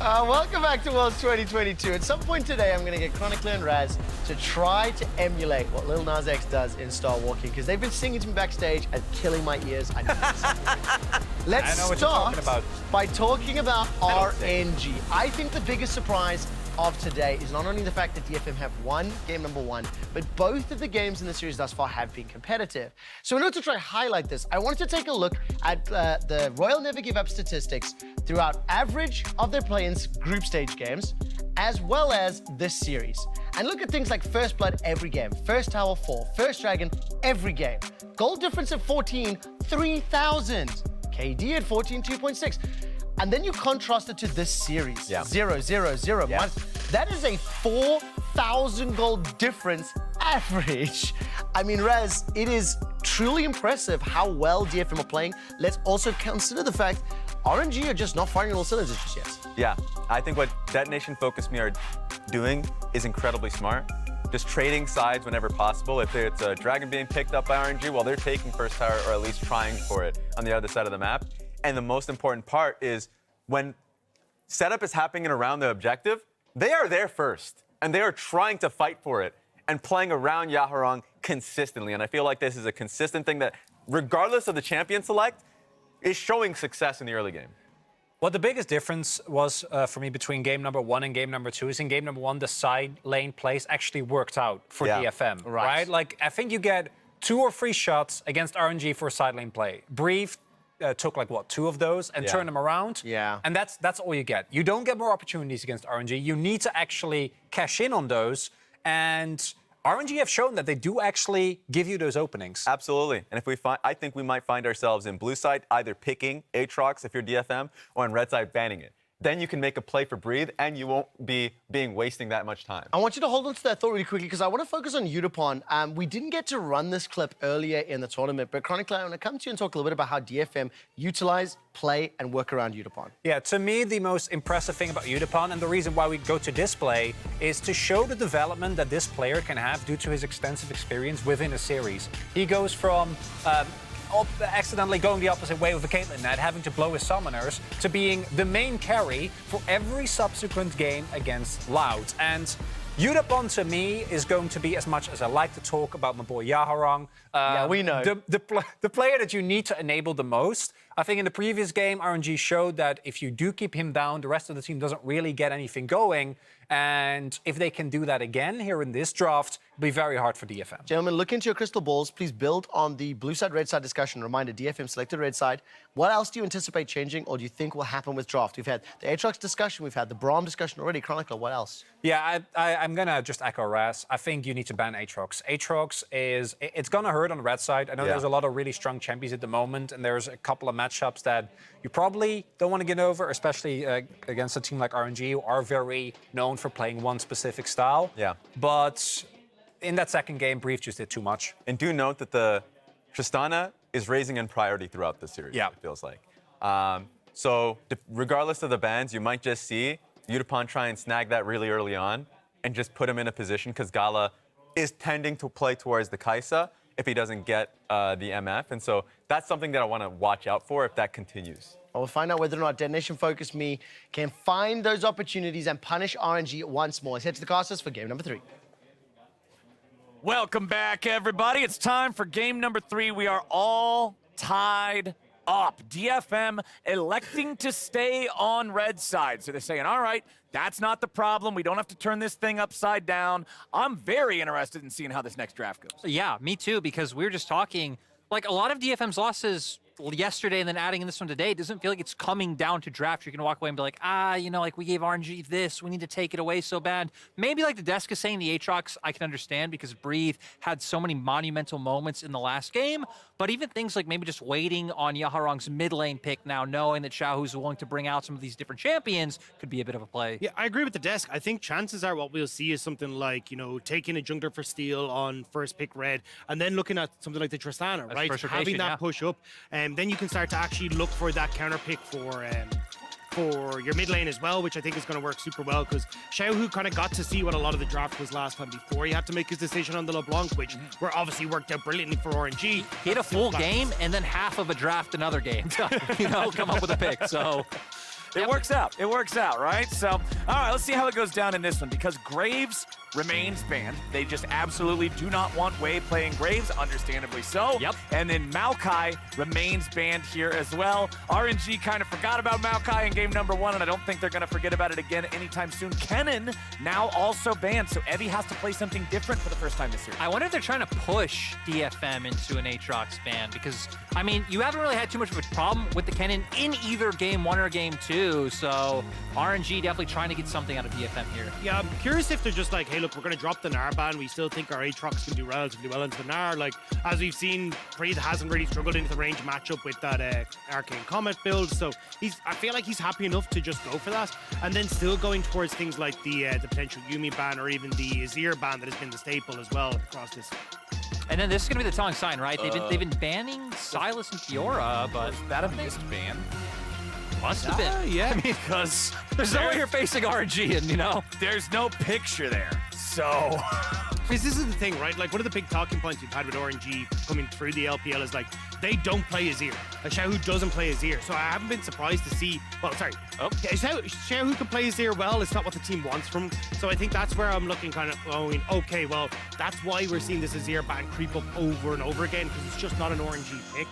Welcome back to Worlds 2022. At some point today, I'm going to get Chronicler and Raz to try to emulate what Lil Nas X does in Star Walking, because they've been singing to me backstage and killing my ears. I know Let's start by talking about RNG. I think the biggest surprise of today is not only the fact that DFM have won game number 1, but both of the games in the series thus far have been competitive. So in order to try to highlight this, I wanted to take a look at the Royal Never Give Up statistics throughout average of their play-ins group stage games, as well as this series. And look at things like First Blood every game, First Tower 4, First Dragon every game. Goal difference at 14, 3,000. KD at 14, 2.6. And then you contrast it to this series, 0-0-0. Yeah. That is a 4,000 goal difference average. I mean, Raz, it is truly impressive how well DFM are playing. Let's also consider the fact RNG are just not firing on all cylinders just yet. Yeah, I think what DetonatioN FocusMe are doing is incredibly smart. Just trading sides whenever possible. If it's a dragon being picked up by RNG, well, they're taking first tower or at least trying for it on the other side of the map. And the most important part is when setup is happening around the objective, they are there first. And they are trying to fight for it and playing around Yaharong consistently. And I feel like this is a consistent thing that, regardless of the champion select, is showing success in the early game. Well, the biggest difference was for me between game number 1 and game number 2 is in game number 1, the side lane plays actually worked out for DFM, right? Like, I think you get 2 or 3 shots against RNG for a side lane play. Brief took like, what, 2 of those and turned them around. Yeah. And that's all you get. You don't get more opportunities against RNG. You need to actually cash in on those. And RNG have shown that they do actually give you those openings. Absolutely. And if we find, I think we might find ourselves in blue side either picking Aatrox if you're DFM or in red side banning it. Then you can make a play for breathe and you won't be wasting that much time. I want you to hold on to that thought really quickly because I want to focus on Yutapon. We didn't get to run this clip earlier in the tournament, but Chronicler, I want to come to you and talk a little bit about how DFM utilize, play, and work around Yutapon. Yeah, to me, the most impressive thing about Yutapon and the reason why we go to display is to show the development that this player can have due to his extensive experience within a series. He goes from accidentally going the opposite way with the Caitlyn net, having to blow his summoners, to being the main carry for every subsequent game against Louds. And Yutapon, to me, is going to be, as much as I like to talk about my boy Yaharong, yeah, we know. The player that you need to enable the most. I think in the previous game, RNG showed that if you do keep him down, the rest of the team doesn't really get anything going. And if they can do that again here in this draft, it'll be very hard for DFM. Gentlemen, look into your crystal balls. Please build on the blue side, red side discussion. Reminder, DFM selected red side. What else do you anticipate changing or do you think will happen with draft? We've had the Aatrox discussion. We've had the Braum discussion already. Chronicler, what else? Yeah, I'm going to just echo Raz. I think you need to ban Aatrox. Aatrox it's going to hurt on the red side. I know there's a lot of really strong champions at the moment, and there's a couple of matchups that you probably don't want to get over, especially against a team like RNG, who are very known for playing one specific style. Yeah. But in that second game, Brief just did too much. And do note that the Tristana is raising in priority throughout the series, it feels like. So regardless of the bans, you might just see Yutapon try and snag that really early on and just put him in a position because GALA is tending to play towards the Kai'Sa if he doesn't get the MF. And so that's something that I want to watch out for if that continues. We'll find out whether or not DetonatioN FocusMe can find those opportunities and punish RNG once more. Let's head to the casters for game number 3. Welcome back, everybody. It's time for game number 3. We are all tied up. DFM electing to stay on red side. So they're saying, all right, that's not the problem. We don't have to turn this thing upside down. I'm very interested in seeing how this next draft goes. Yeah, me too, because we were just talking, like a lot of DFM's losses yesterday and then adding in this one today, it doesn't feel like it's coming down to draft. You're going to walk away and be like, you know, like we gave RNG this, we need to take it away so bad. Maybe like the desk is saying the Aatrox, I can understand because Breathe had so many monumental moments in the last game, but even things like maybe just waiting on Yaharong's mid lane pick now, knowing that Xiaohu's willing to bring out some of these different champions could be a bit of a play. Yeah, I agree with the desk. I think chances are what we'll see is something like, you know, taking a jungler for steal on first pick red, and then looking at something like the Tristana, That's right? Having that push up, and then you can start to actually look for that counter pick for your mid lane as well, which I think is going to work super well because Xiaohu kind of got to see what a lot of the draft was last time before he had to make his decision on the Leblanc, which were obviously worked out brilliantly for RNG. He had a full game and then half of a draft another game to, you know, come up with a pick. So It works out. It works out, right? So, all right, let's see how it goes down in this one, because Graves remains banned. They just absolutely do not want Wei playing Graves, understandably so. Yep. And then Maokai remains banned here as well. RNG kind of forgot about Maokai in game number 1, and I don't think they're going to forget about it again anytime soon. Kennen now also banned, so Evie has to play something different for the first time this year. I wonder if they're trying to push DFM into an Aatrox ban, because, I mean, you haven't really had too much of a problem with the Kennen in either game 1 or game 2, so RNG definitely trying to get something out of DFM here. Yeah, I'm curious if they're just like, hey, look, we're going to drop the Gnar ban. We still think our Aatrox can do relatively well into the Gnar. Like, as we've seen, Breathe hasn't really struggled into the range matchup with that Arcane Comet build, so I feel like he's happy enough to just go for that, and then still going towards things like the potential Yuumi ban or even the Azir ban that has been the staple as well across this. And then this is going to be the telling sign, right? They've been banning Sylas and Fiora, but Was that a missed ban? must have been. Yeah. I mean, because there's no way you're facing RNG, and, you know. There's no picture there, so... This is the thing, right? Like, one of the big talking points we've had with RNG coming through the LPL is, like, they don't play Azir. Like, Xiaohu doesn't play Azir. So I haven't been surprised to see... Well, sorry. Oh. Xiaohu can play Azir well. It's not what the team wants from him. So I think that's where I'm looking kind of going, okay, well, that's why we're seeing this Azir ban creep up over and over again, because it's just not an RNG pick.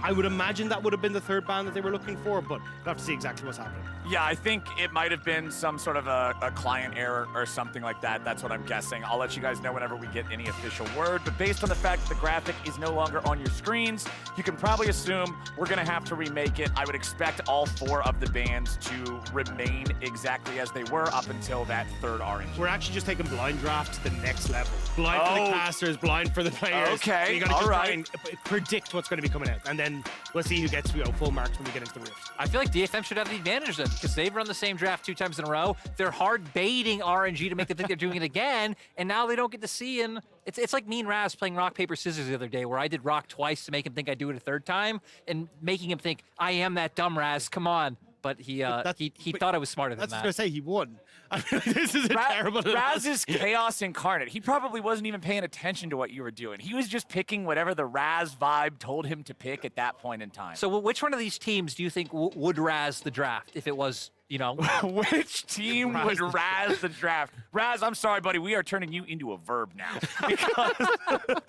I would imagine that would have been the third ban that they were looking for, but we'll have to see exactly what's happening. Yeah, I think it might have been some sort of a client error or something like that. That's what I'm guessing. I'll let you guys know whenever we get any official word. But based on the fact that the graphic is no longer on your screens, you can probably assume we're going to have to remake it. I would expect all 4 of the bans to remain exactly as they were up until that third RNG. We're actually just taking blind draft to the next level. Blind for the casters, blind for the players. Okay, So you got to just all try right. and predict what's going to be coming out, and then we'll see who gets full marks when we get into the rift. I feel like DFM should have the advantage then, because they've run the same draft 2 times in a row. They're hard baiting RNG to make them think they're doing it again, and now they don't get to see. And it's like me and Raz playing rock, paper, scissors the other day, where I did rock twice to make him think I'd do it a third time, and making him think, I am that dumb, Raz, come on. But he thought I was smarter than That's that. going to say he won. I mean, this is a terrible... Raz is chaos incarnate. He probably wasn't even paying attention to what you were doing. He was just picking whatever the Raz vibe told him to pick at that point in time. So which one of these teams do you think would Raz the draft if it was, you know? Which team would Raz the draft? Raz, I'm sorry, buddy. We are turning you into a verb now. Because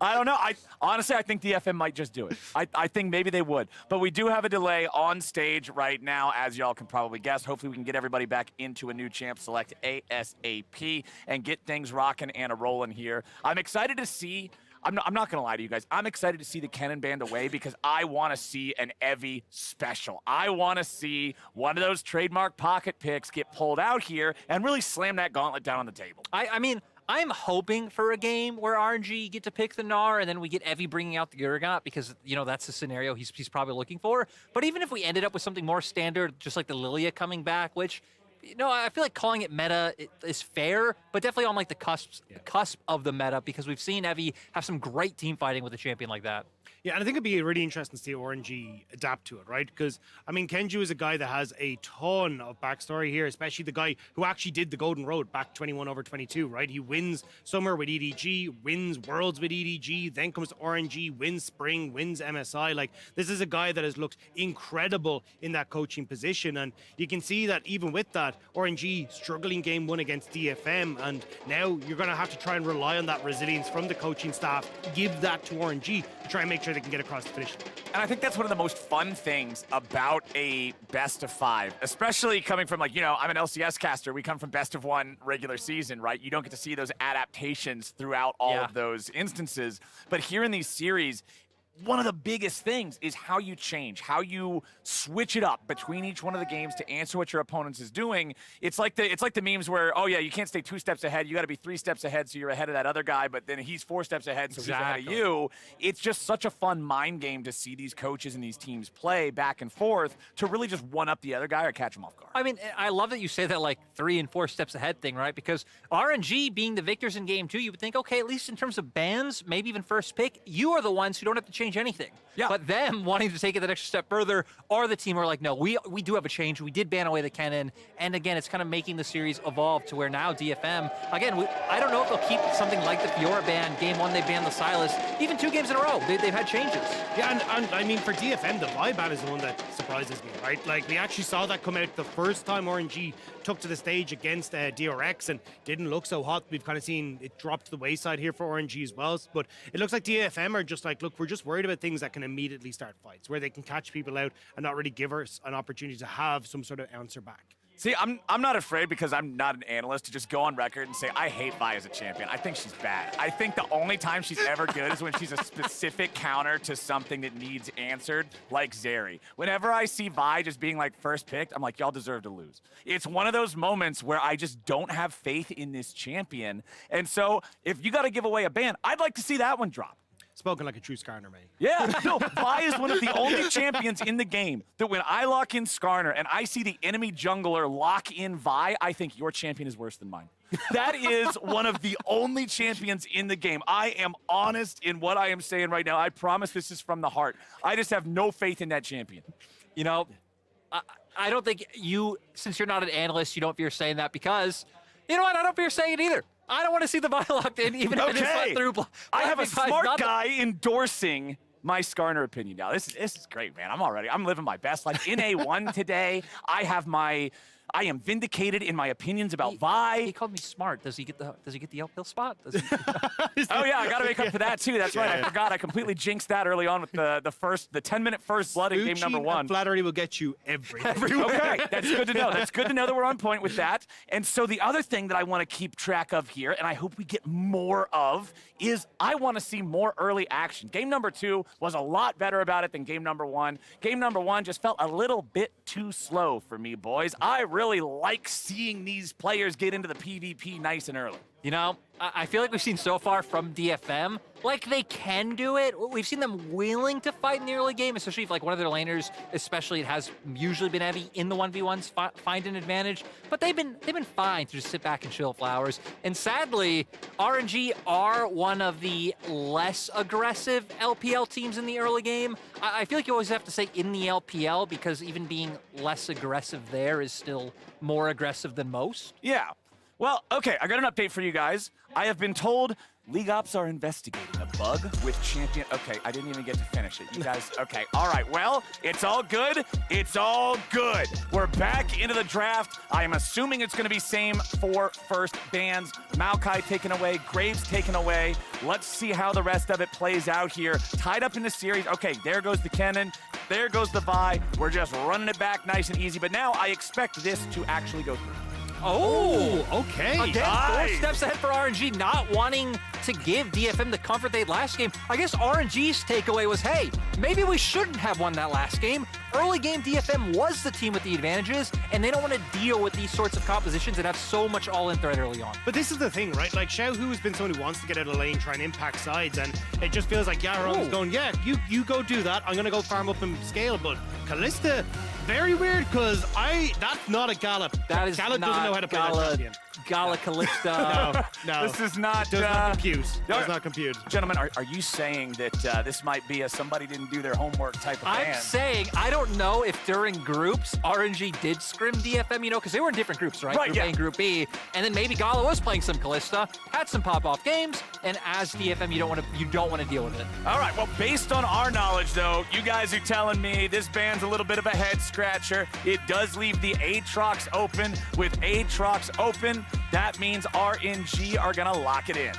I don't know. Honestly, I think DFM might just do it. I think maybe they would. But we do have a delay on stage right now, as y'all can probably guess. Hopefully we can get everybody back into a new champ select ASAP and get things rocking and a-rolling here. I'm excited to see... I'm not going to lie to you guys. I'm excited to see the Kennen band away because I want to see an Evie special. I want to see one of those trademark pocket picks get pulled out here and really slam that gauntlet down on the table. I mean, I'm hoping for a game where RNG get to pick the Gnar and then we get Evie bringing out the Gurgot because, you know, that's the scenario he's probably looking for. But even if we ended up with something more standard, just like the Lilia coming back, which... You know, I feel like calling it meta is fair, but definitely on like the cusp of the meta because we've seen Evie have some great team fighting with a champion like that. Yeah, and I think it'd be really interesting to see RNG adapt to it, right? Because, I mean, Kenju is a guy that has a ton of backstory here, especially the guy who actually did the Golden Road back 21/22, right? He wins Summer with EDG, wins Worlds with EDG, then comes to RNG, wins Spring, wins MSI. Like, this is a guy that has looked incredible in that coaching position, and you can see that even with that, RNG struggling game 1 against DFM, and now you're going to have to try and rely on that resilience from the coaching staff, give that to RNG to try and make sure they can get across the finish line. And I think that's one of the most fun things about a best of 5, especially coming from, like, you know, I'm an LCS caster. We come from best of 1 regular season, right? You don't get to see those adaptations throughout all of those instances. But here in these series, one of the biggest things is how you change, how you switch it up between each one of the games to answer what your opponent is doing. It's like the memes where, oh yeah, you can't stay 2 steps ahead. You got to be 3 steps ahead, so you're ahead of that other guy. But then he's 4 steps ahead, so he's ahead of you. It's just such a fun mind game to see these coaches and these teams play back and forth to really just one up the other guy or catch him off guard. I mean, I love that you say that like 3 and 4 steps ahead thing, right? Because RNG being the victors in game 2, you would think, okay, at least in terms of bans, maybe even first pick, you are the ones who don't have to change anything. Yeah. But them wanting to take it that extra step further are the team who are like, no, we do have a change. We did ban away the Kennen. And again, it's kind of making the series evolve to where now DFM, again, I don't know if they'll keep something like the Fiora ban. Game 1, they banned the Sylas. Even 2 games in a row, they've had changes. Yeah, and I mean, for DFM, the Vi ban is the one that surprises me, right? Like, we actually saw that come out the first time RNG took to the stage against DRX and didn't look so hot. We've kind of seen it drop to the wayside here for RNG as well. But it looks like DFM are just like, look, we're just worried about things that can immediately start fights, where they can catch people out and not really give us an opportunity to have some sort of answer back. See, I'm not afraid because I'm not an analyst to just go on record and say I hate Vi as a champion. I think she's bad. I think the only time she's ever good is when she's a specific counter to something that needs answered, like Zeri. Whenever I see Vi just being like first picked, I'm like, y'all deserve to lose. It's one of those moments where I just don't have faith in this champion. And so if you got to give away a ban, I'd like to see that one drop. Spoken like a true Skarner, mate. Yeah, no, Vi is one of the only champions in the game that when I lock in Skarner and I see the enemy jungler lock in Vi, I think your champion is worse than mine. That is one of the only champions in the game. I am honest in what I am saying right now. I promise this is from the heart. I just have no faith in that champion. You know, I don't think you, since you're not an analyst, you don't fear saying that because, you know what, I don't fear saying it either. I don't want to see the Vi locked in, even if it is let through. I have a smart guy endorsing my Skarner opinion now. This is great, man. I'm living my best life. In A1 today, I am vindicated in my opinions about Vi. He called me smart. Does he get the uphill spot? Does he... Oh yeah, I gotta make up for that too. That's right. I forgot. I completely jinxed that early on with the 10-minute first blood in game number 1. Flattery will get you everywhere. Okay, that's good to know. That's good to know that we're on point with that. And so the other thing that I want to keep track of here, and I hope we get more of, is I want to see more early action. Game number 2 was a lot better about it than game number 1. Game number 1 just felt a little bit too slow for me, boys. I really like seeing these players get into the PvP nice and early. You know, I feel like we've seen so far from DFM, like they can do it. We've seen them willing to fight in the early game, especially if like one of their laners, especially it has usually been heavy in the 1v1s, find an advantage. But they've been fine to just sit back and chill flowers. And sadly, RNG are one of the less aggressive LPL teams in the early game. I feel like you always have to say in the LPL because even being less aggressive there is still more aggressive than most. Yeah. Well, okay, I got an update for you guys. I have been told League Ops are investigating a bug with champion. Okay, I didn't even get to finish it. You guys, okay, all right. Well, it's all good. It's all good. We're back into the draft. I am assuming it's going to be same for first bans. Maokai taken away, Graves taken away. Let's see how the rest of it plays out here. Tied up in the series. Okay, there goes the Kennen. There goes the Vi. We're just running it back nice and easy. But now I expect this to actually go through. Oh, okay. Again, Nice. 4 steps ahead for RNG, not wanting to give DFM the comfort they had last game. I guess RNG's takeaway was, hey, maybe we shouldn't have won that last game. Early game, DFM was the team with the advantages, and they don't want to deal with these sorts of compositions that have so much all-in threat early on. But this is the thing, right? Like, Xiaohu has been someone who wants to get out of the lane, try and impact sides, and it just feels like Yaharong is going, yeah, you go do that. I'm going to go farm up and scale. But Kalista, very weird, because that's not a GALA. That is GALA doesn't know how to play that champion. GALA Kalista. No. This is not... Does not compute. Does not compute. Gentlemen, are you saying that this might be a somebody didn't do their homework type of ban? I'm saying, I don't know if during groups, RNG did scrim DFM, you know, because they were in different groups, right? Right, Group A and Group B. And then maybe GALA was playing some Kalista, had some pop-off games, and as DFM, you don't want to deal with it. All right, well, based on our knowledge, though, you guys are telling me this ban's a little bit of a head-scratcher. It does leave the Aatrox open. With Aatrox open, that means RNG are going to lock it in.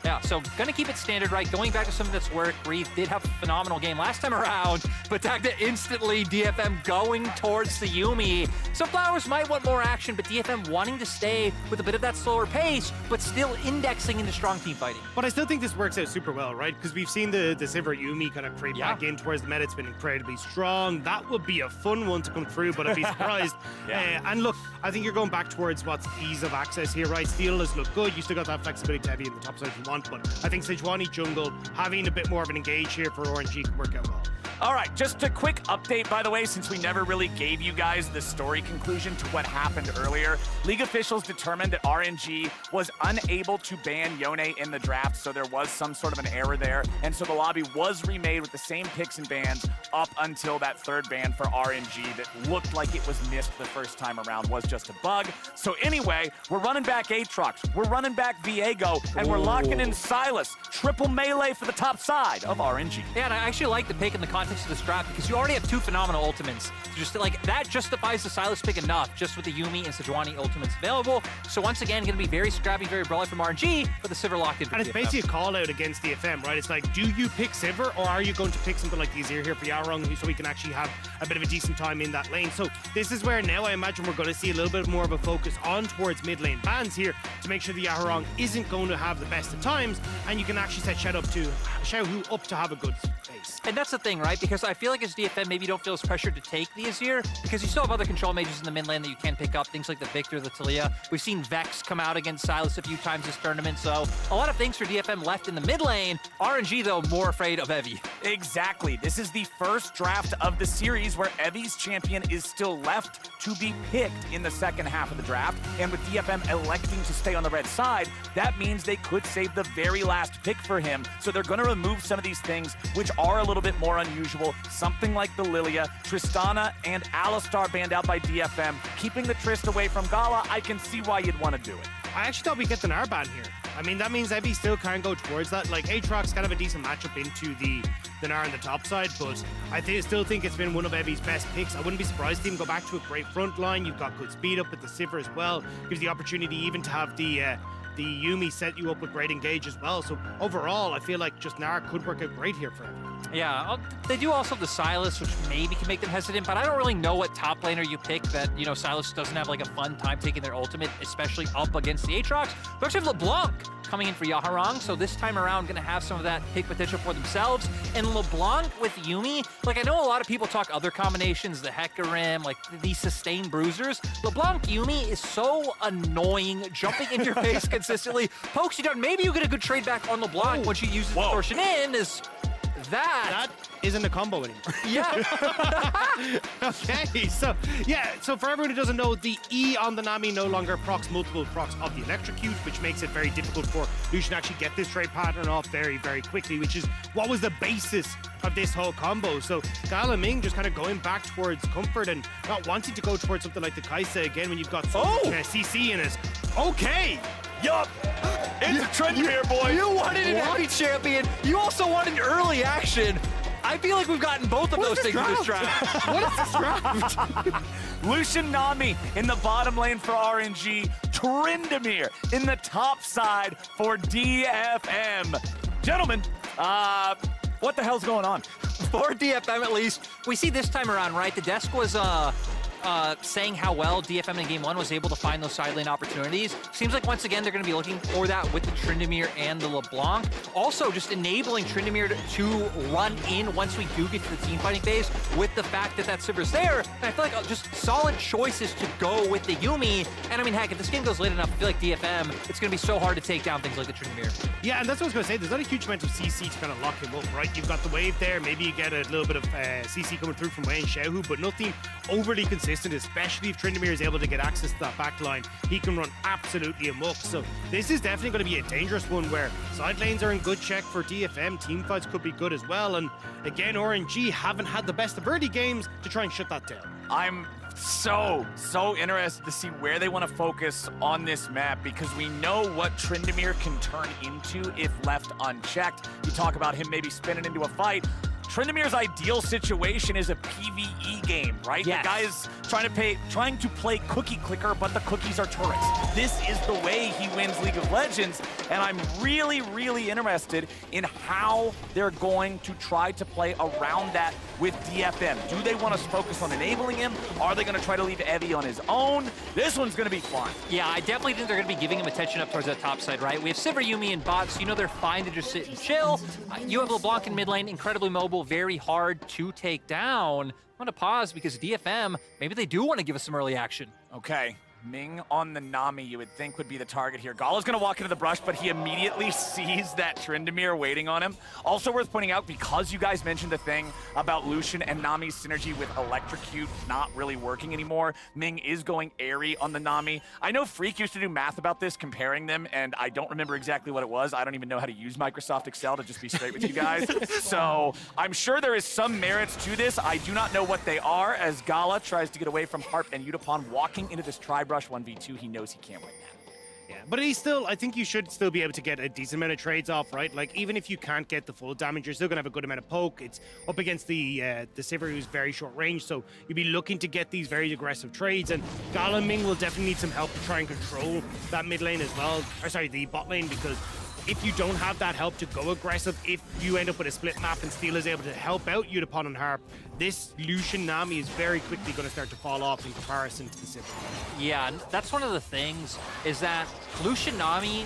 Yeah, so gonna keep it standard, right? Going back to some of this work, Reeve did have a phenomenal game last time around, but Tagda instantly DFM going towards the Yuumi. So Flowers might want more action, but DFM wanting to stay with a bit of that slower pace, but still indexing into strong team fighting. But I still think this works out super well, right? Because we've seen the Sivir Yuumi kind of creep back in towards the meta. It's been incredibly strong. That would be a fun one to come through, but I'd be surprised. And look, I think you're going back towards what's ease of access here, right? Steel does look good. You still got that flexibility to heavy in the top side if you want, but I think Sejuani jungle, having a bit more of an engage here for RNG could work out well. All right, just a quick update, by the way, since we never really gave you guys the story conclusion to what happened earlier. League officials determined that RNG was unable to ban Yone in the draft, so there was some sort of an error there. And so the lobby was remade with the same picks and bans up until that third ban for RNG that looked like it was missed the first time around, was just a bug. So anyway, we're running back Aatrox, we're running back Viego, and we're locking in Sylas. Triple melee for the top side of RNG. Yeah, and I actually like the pick in the context of this draft because you already have two phenomenal ultimates. Just like that justifies the Sylas pick enough, just with the Yuumi and Sejuani ultimates available. So once again, going to be very scrappy, very brawly from RNG, but the Sivir locked in for And it's DFM. basically a call out against DFM, right? It's like, do you pick Sivir or are you going to pick something like the Azir here for Yaharong so we can actually have a bit of a decent time in that lane? So this is where now I imagine we're going to see a little bit more of a focus on towards mid lane bans here to make sure the Yaharong isn't going to have the best of times, and you can actually set Xiaohu up to have a good space. And that's the thing, right? Because I feel like as DFM, maybe you don't feel as pressured to take the Azir because you still have other control mages in the mid lane that you can pick up, things like the Victor, the Talia. We've seen Vex come out against Sylas a few times this tournament, so a lot of things for DFM left in the mid lane. RNG, though, more afraid of Evi. Exactly. This is the first draft of the series where Evi's champion is still left to be picked in the second half of the draft. And with DFM electing to stay on the red side, that means they could save the very last pick for him. So they're going to remove some of these things, which are a little bit more unusual. Something like the Lilia, Tristana, and Alistar banned out by DFM. Keeping the Trist away from GALA, I can see why you'd want to do it. I actually thought we'd get the Nar ban here. I mean, that means Evi still can go towards that. Like, Aatrox kind of a decent matchup into the Nar on the top side, but I still think it's been one of Evi's best picks. I wouldn't be surprised to even go back to a great front line. You've got good speed up with the Sivir as well. Gives the opportunity even to have the Yuumi set you up with great engage as well. So overall, I feel like just Nar could work out great here for him. Yeah, they do also have the Sylas, which maybe can make them hesitant, but I don't really know what top laner you pick that, you know, Sylas doesn't have like a fun time taking their ultimate, especially up against the Aatrox. We actually have Leblanc coming in for Yaharong, so this time around going to have some of that pick potential for themselves. And Leblanc with Yuumi, like I know a lot of people talk other combinations, the Hecarim, like these sustained bruisers. Leblanc Yuumi is so annoying, jumping in your face consistently, pokes you down. Maybe you get a good trade back on Leblanc when she uses distortion in is that isn't a combo anymore. Yeah. Okay, so for everyone who doesn't know, the E on the Nami no longer procs multiple procs of the electrocute, which makes it very difficult for Lucian to actually get this trade pattern off very, very quickly, which is what was the basis of this whole combo. So GALA Ming just kind of going back towards comfort and not wanting to go towards something like the Kaisa again when you've got so much CC in it. Okay. Yup. It's a Tryndamere, boy. You wanted an Evi champion. You also wanted early action. I feel like we've gotten both of those things in this draft. What is this draft? Lucian Nami in the bottom lane for RNG. Tryndamere in the top side for DFM. Gentlemen, what the hell's going on? For DFM at least, we see this time around, right? The desk was saying how well DFM in Game 1 was able to find those side lane opportunities. Seems like once again they're going to be looking for that with the Tryndamere and the Leblanc. Also just enabling Tryndamere to run in once we do get to the team fighting phase with the fact that Sivir's there. And I feel like just solid choices to go with the Yuumi. And I mean, heck, if this game goes late enough, I feel like DFM, it's going to be so hard to take down things like the Tryndamere. Yeah, and that's what I was going to say. There's not a huge amount of CC to kind of lock him up, right? You've got the wave there. Maybe you get a little bit of CC coming through from Wayne Xiaohu, but nothing overly consistent, especially if Tryndamere is able to get access to that back line. He can run absolutely amok. So this is definitely going to be a dangerous one where side lanes are in good check for DFM. Team fights could be good as well. And again, RNG haven't had the best of early games to try and shut that down. I'm so interested to see where they want to focus on this map because we know what Tryndamere can turn into if left unchecked. You talk about him maybe spinning into a fight. Tryndamere's ideal situation is a PvE game, right? Yes. The guy is trying to play cookie clicker, but the cookies are turrets. This is the way he wins League of Legends, and I'm really interested in how they're going to try to play around that with DFM. Do they want to focus on enabling him? Are they going to try to leave Evi on his own? This one's going to be fun. Yeah, I definitely think they're going to be giving him attention up towards that top side, right? We have Sivir, Yuumi, and bots. You know they're fine to just sit and chill. You have LeBlanc in mid lane, incredibly mobile, very hard to take down. I'm going to pause because DFM, maybe they do want to give us some early action. Okay. Ming on the Nami, you would think would be the target here. GALA's gonna walk into the brush, but he immediately sees that Tryndamere waiting on him. Also worth pointing out, because you guys mentioned the thing about Lucian and Nami's synergy with Electrocute not really working anymore, Ming is going airy on the Nami. I know Freak used to do math about this, comparing them, and I don't remember exactly what it was. I don't even know how to use Microsoft Excel, to just be straight with you guys. So I'm sure there is some merits to this. I do not know what they are, as GALA tries to get away from Harp and Yutapon walking into this tri-brush 1v2. He knows he can't win that. Yeah, but he's still, I think you should still be able to get a decent amount of trades off, right? Like, even if you can't get the full damage, you're still going to have a good amount of poke. It's up against the Sivir, who's very short range, so you'll be looking to get these very aggressive trades, and GALA and Ming will definitely need some help to try and control that mid lane as well, or sorry, the bot lane, because if you don't have that help to go aggressive, if you end up with a split map and Steel is able to help out Yutapon and Harp, this Lucian Nami is very quickly going to start to fall off in comparison to the Sivir. Yeah, and that's one of the things, is that Lucian Nami,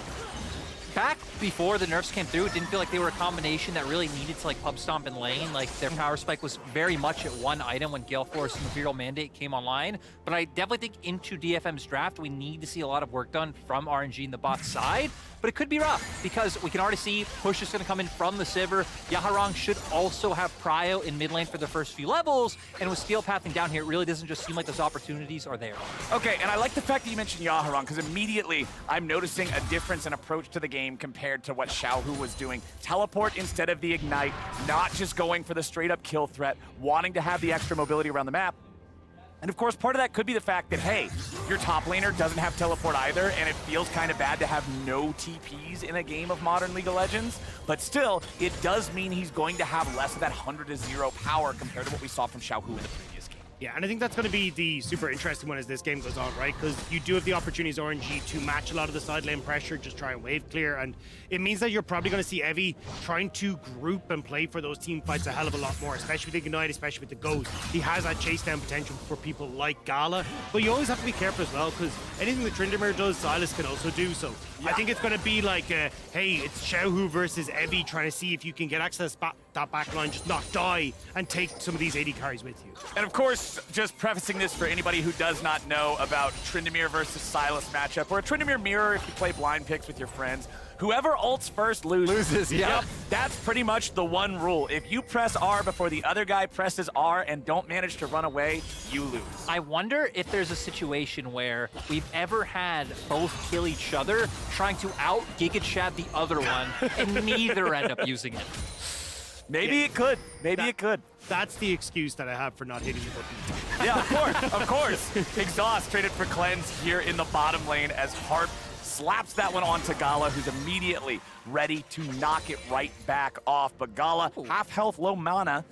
back before the nerfs came through, it didn't feel like they were a combination that really needed to like pub stomp in lane. Like their power spike was very much at one item when Gale Force and Imperial Mandate came online. But I definitely think into DFM's draft, we need to see a lot of work done from RNG in the bot side. But it could be rough, because we can already see push is going to come in from the Sivir. Yaharong should also have prio in mid lane for the first few levels, and with Steel pathing down here, it really doesn't just seem like those opportunities are there. Okay, and I like the fact that you mentioned Yaharong, because immediately I'm noticing a difference in approach to the game compared to what Xiaohu was doing. Teleport instead of the Ignite, not just going for the straight up kill threat, wanting to have the extra mobility around the map. And of course, part of that could be the fact that, hey, your top laner doesn't have teleport either, and it feels kind of bad to have no TPs in a game of modern League of Legends. But still, it does mean he's going to have less of that 100-0 power compared to what we saw from Xiaohu in the previous game. Yeah, and I think that's going to be the super interesting one as this game goes on, right? Because you do have the opportunities, RNG, to match a lot of the side lane pressure, just try and wave clear, and it means that you're probably going to see Evie trying to group and play for those team fights a hell of a lot more, especially with Ignite, especially with the Ghost. He has that chase down potential for people like GALA, but you always have to be careful as well, because anything that Tryndamere does, Sylas can also do, so yeah. I think it's going to be like, hey, it's Xiaohu versus Evie trying to see if you can get access to that back line, just not die, and take some of these AD carries with you. And of course, just prefacing this for anybody who does not know about Tryndamere versus Sylas matchup, or a Tryndamere mirror if you play blind picks with your friends. Whoever ults first loses. Yeah. Yep, that's pretty much the one rule. If you press R before the other guy presses R and don't manage to run away, you lose. I wonder if there's a situation where we've ever had both kill each other trying to out Giga Chad the other one and neither end up using it. Maybe it could. Maybe it could. That's the excuse that I have for not hitting the button. Yeah, of course. Exhaust traded for Cleanse here in the bottom lane as Harp slaps that one onto GALA, who's immediately ready to knock it right back off. But GALA, half health, low mana.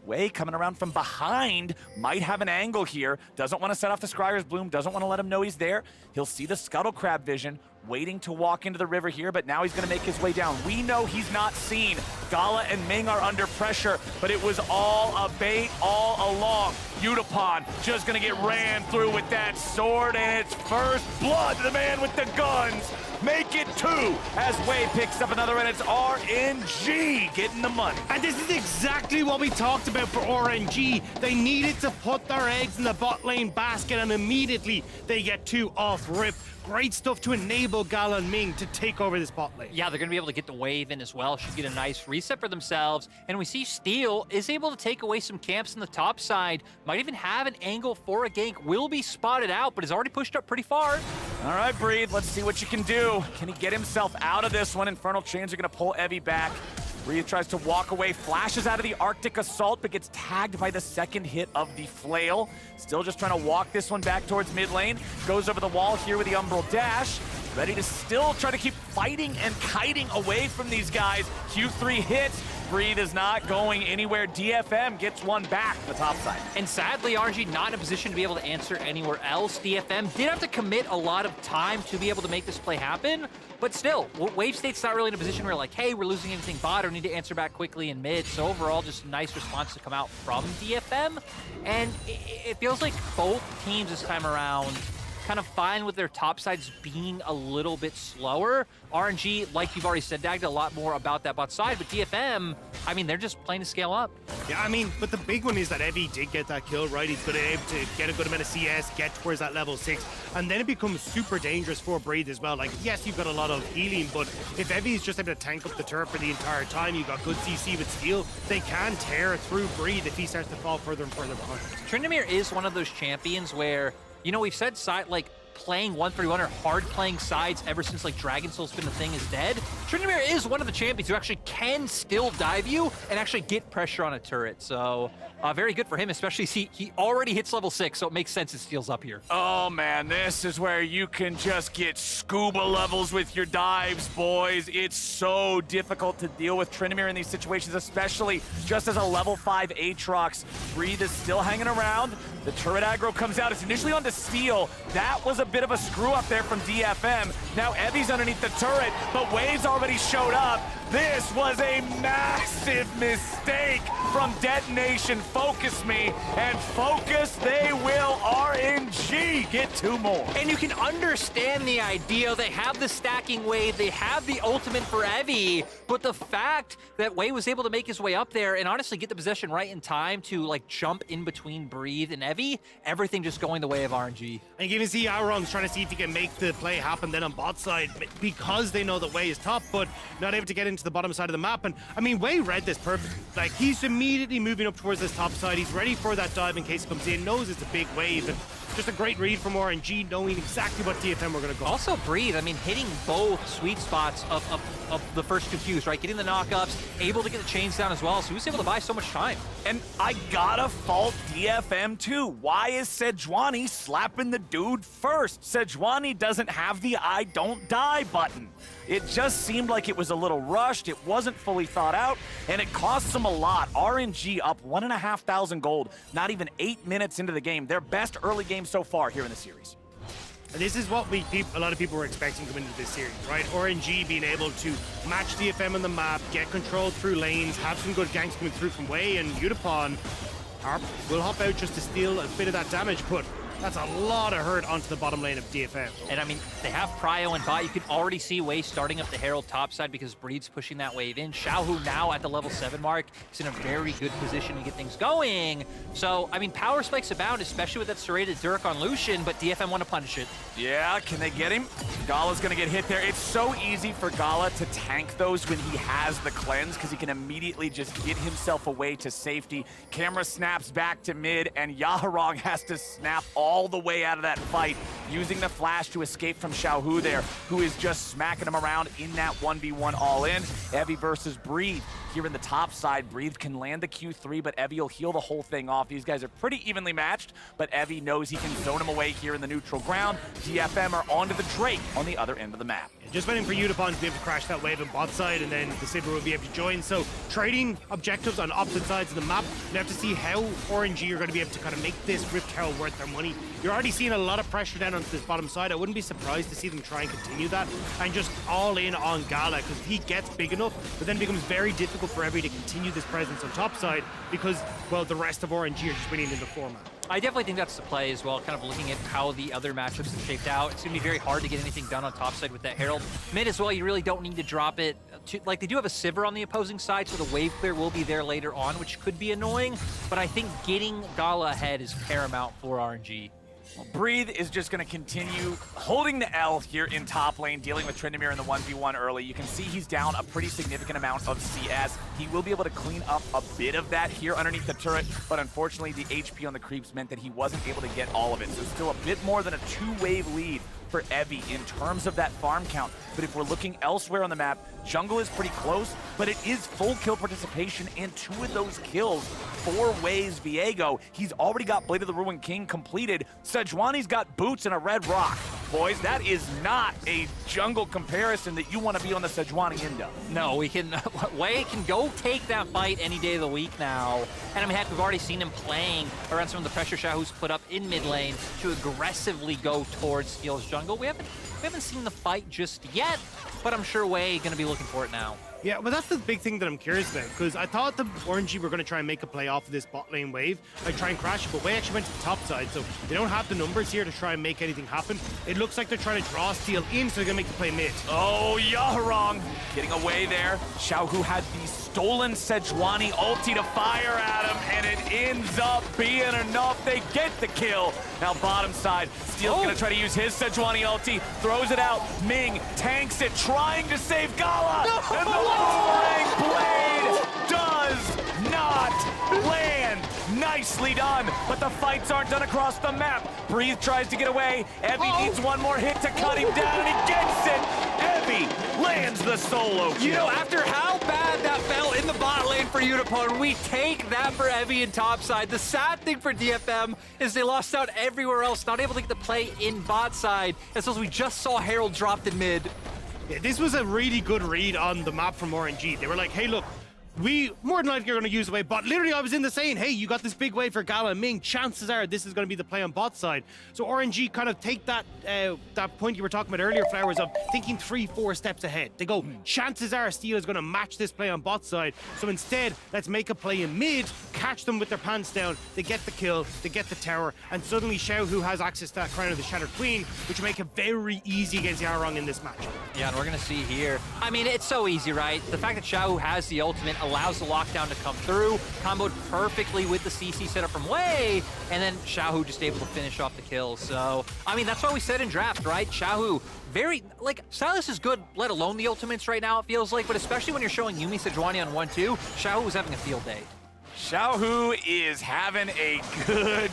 Wei coming around from behind, might have an angle here. Doesn't want to set off the Scryer's Bloom, doesn't want to let him know he's there. He'll see the Scuttle Crab vision, waiting to walk into the river here, but now he's going to make his way down. We know he's not seen. GALA and Ming are under pressure, but it was all a bait all along. Yutapon just going to get ran through with that sword, and it's first blood to the man with the guns. Make it 2 as Wei picks up another, and it's RNG getting the money. And this is exactly what we talked about for RNG. They needed to put their eggs in the bot lane basket, and immediately they get 2 off rip. Great stuff to enable GALA and Ming to take over this bot lane. Yeah, they're going to be able to get the wave in as well. Should get a nice reset for themselves. And we see Steel is able to take away some camps on the top side. Might even have an angle for a gank. Will be spotted out, but has already pushed up pretty far. All right, Breathe, let's see what you can do. Can he get himself out of this one? Infernal Chains are going to pull Evie back. Breathe tries to walk away, flashes out of the Arctic Assault, but gets tagged by the second hit of the Flail. Still just trying to walk this one back towards mid lane. Goes over the wall here with the Umbral Dash. Ready to still try to keep fighting and kiting away from these guys. Q3 hits. Breathe is not going anywhere. DFM gets one back the top side. And sadly, RNG not in a position to be able to answer anywhere else. DFM did have to commit a lot of time to be able to make this play happen, but still, Wave State's not really in a position where like, hey, we're losing anything bot or need to answer back quickly in mid. So overall, just a nice response to come out from DFM. And it feels like both teams this time around kind of fine with their top sides being a little bit slower. RNG, like you've already said, Dagda, a lot more about that bot side, but DFM, I mean, they're just playing to scale up. Yeah, I mean, but the big one is that Evie did get that kill, right? He's going to be able to get a good amount of CS, get towards that level 6, and then it becomes super dangerous for Breathe as well. Like, yes, you've got a lot of healing, but if Evie's just able to tank up the turret for the entire time, you've got good CC with Steel, they can tear through Breathe if he starts to fall further and further behind. Tryndamere is one of those champions where, you know, we've said like playing 1-3-1 or hard playing sides ever since like Dragon Soul's been the thing is dead. Tryndamere is one of the champions who actually can still dive you and actually get pressure on a turret. So very good for him, especially he already hits level 6, so it makes sense it steals up here. Oh man, this is where you can just get scuba levels with your dives, boys. It's so difficult to deal with Tryndamere in these situations, especially just as a level 5 Aatrox. Breathe is still hanging around. The turret aggro comes out. It's initially onto Steel. That was a bit of a screw up there from DFM. Now Evie's underneath the turret, but Wave's already showed up. This was a massive mistake from DetonatioN. FocusMe, and Focus they will. RNG get 2 more. And you can understand the idea. They have the stacking wave, they have the ultimate for Evie, but the fact that Wei was able to make his way up there and honestly get the possession right in time to like jump in between Breathe and Evie, everything just going the way of RNG. And you can see Yaharong's trying to see if he can make the play happen then on bot side because they know that Wei is top, but not able to get into the bottom side of the map. And I mean, Wei read this perfectly. Like, he's immediately moving up towards this top side. He's ready for that dive in case it comes in, knows it's a big wave, and just a great read from RNG, knowing exactly what DFM we're going to go. Also Breathe, I mean, hitting both sweet spots of the first 2 Qs, right? Getting the knockups, able to get the chains down as well, so he was able to buy so much time. And I gotta fault DFM too. Why is Sejuani slapping the dude first? Sejuani doesn't have the I don't die button. It just seemed like it was a little rushed, it wasn't fully thought out, and it costs them a lot. RNG up 1,500 gold, not even 8 minutes into the game. Their best early game so far here in the series. And this is what a lot of people were expecting coming into this series, right? RNG being able to match DFM on the map, get control through lanes, have some good ganks coming through from Wei, and Yutapon. Harp will hop out just to steal a bit of that damage, but that's a lot of hurt onto the bottom lane of DFM. And I mean, they have Prio and bot. You can already see Wei starting up the Herald top side because Breed's pushing that wave in. Xiaohu now at the level 7 mark is in a very good position to get things going. So, I mean, power spikes abound, especially with that serrated Dirk on Lucian, but DFM want to punish it. Yeah, can they get him? GALA's gonna get hit there. It's so easy for GALA to tank those when he has the cleanse because he can immediately just get himself away to safety. Camera snaps back to mid, and Yaharong has to snap all the way out of that fight, using the flash to escape from Xiaohu there, who is just smacking him around in that 1v1 all-in. Evie versus Breathe. Here in the top side, Breathe can land the Q3, but Evie will heal the whole thing off. These guys are pretty evenly matched, but Evie knows he can zone him away here in the neutral ground. DFM are onto the Drake on the other end of the map. Just waiting for Yutapon to be able to crash that wave on bot side, and then the Sivir will be able to join. So trading objectives on opposite sides of the map, you have to see how RNG are going to be able to kind of make this Rift Herald worth their money. You're already seeing a lot of pressure down onto this bottom side. I wouldn't be surprised to see them try and continue that and just all in on GALA, because he gets big enough, but then it becomes very difficult for Evie to continue this presence on top side because, well, the rest of RNG are just winning in the format. I definitely think that's the play as well, kind of looking at how the other matchups have shaped out. It's going to be very hard to get anything done on top side with that Herald. Mid as well, you really don't need to drop it. Like, they do have a Sivir on the opposing side, so the wave clear will be there later on, which could be annoying, but I think getting GALA ahead is paramount for RNG. Well, Breathe is just going to continue holding the L here in top lane, dealing with Tryndamere in the 1v1 early. You can see he's down a pretty significant amount of CS. He will be able to clean up a bit of that here underneath the turret, but unfortunately the HP on the creeps meant that he wasn't able to get all of it. So still a bit more than a 2-wave lead for Evie in terms of that farm count. But if we're looking elsewhere on the map, jungle is pretty close, but it is full kill participation, and 2 of those kills, 4 ways Viego. He's already got Blade of the Ruined King completed. Sejuani's got boots and a red rock. Boys, that is not a jungle comparison that you want to be on the Sejuani end of. No, we can. Wei can go take that fight any day of the week now. And I mean, heck, we've already seen him playing around some of the pressure Xiaohu's put up in mid lane to aggressively go towards Steel's jungle. We haven't seen the fight just yet, but I'm sure Wei going to be looking for it now. Yeah, but that's the big thing that I'm curious about, because I thought the RNG were going to try and make a play off of this bot lane wave, like try and crash it, but Wei actually went to the top side, so they don't have the numbers here to try and make anything happen. It looks like they're trying to draw steal in, so they're going to make the play mid. Oh, Yaharong getting away there. Xiaohu had the stolen Sejuani ulti to fire at him, and it ends up being enough. They get the kill. Now bottom side, Steel's gonna try to use his Sejuani ulti, throws it out. Ming tanks it, trying to save GALA. No! And the Boomerang Blade does not land. Nicely done, but the fights aren't done across the map. Breathe tries to get away. Evie needs one more hit to cut him down, and he gets it. Evie lands the solo kill. You know, after how bad that felt in the bot lane for Yutapon, we take that for Evie in topside. The sad thing for DFM is they lost out everywhere else, not able to get the play in bot side, as we just saw Herald dropped in mid. Yeah, this was a really good read on the map from RNG. They were like, hey, look, we more than likely are going to use the wave bot. Literally, I was in the saying, hey, you got this big wave for GALA and Ming. Chances are this is going to be the play on bot side. So RNG kind of take that that point you were talking about earlier, Flowers, of thinking 3-4 steps ahead. They go, chances are Steel is going to match this play on bot side. So instead, let's make a play in mid, catch them with their pants down. They get the kill, they get the tower, and suddenly Xiaohu has access to that Crown of the Shattered Queen, which will make it very easy against Yaharong in this match. Yeah, and we're going to see here. I mean, it's so easy, right? The fact that Xiaohu has the ultimate allows the lockdown to come through, comboed perfectly with the CC setup from Wei, and then Xiaohu just able to finish off the kill. So, I mean, that's why we said in draft, right? Xiaohu, very, like, Sylas is good, let alone the ultimates right now, it feels like, but especially when you're showing Yuumi Sejuani on 1-2, Xiaohu was having a field day. Xiaohu is having a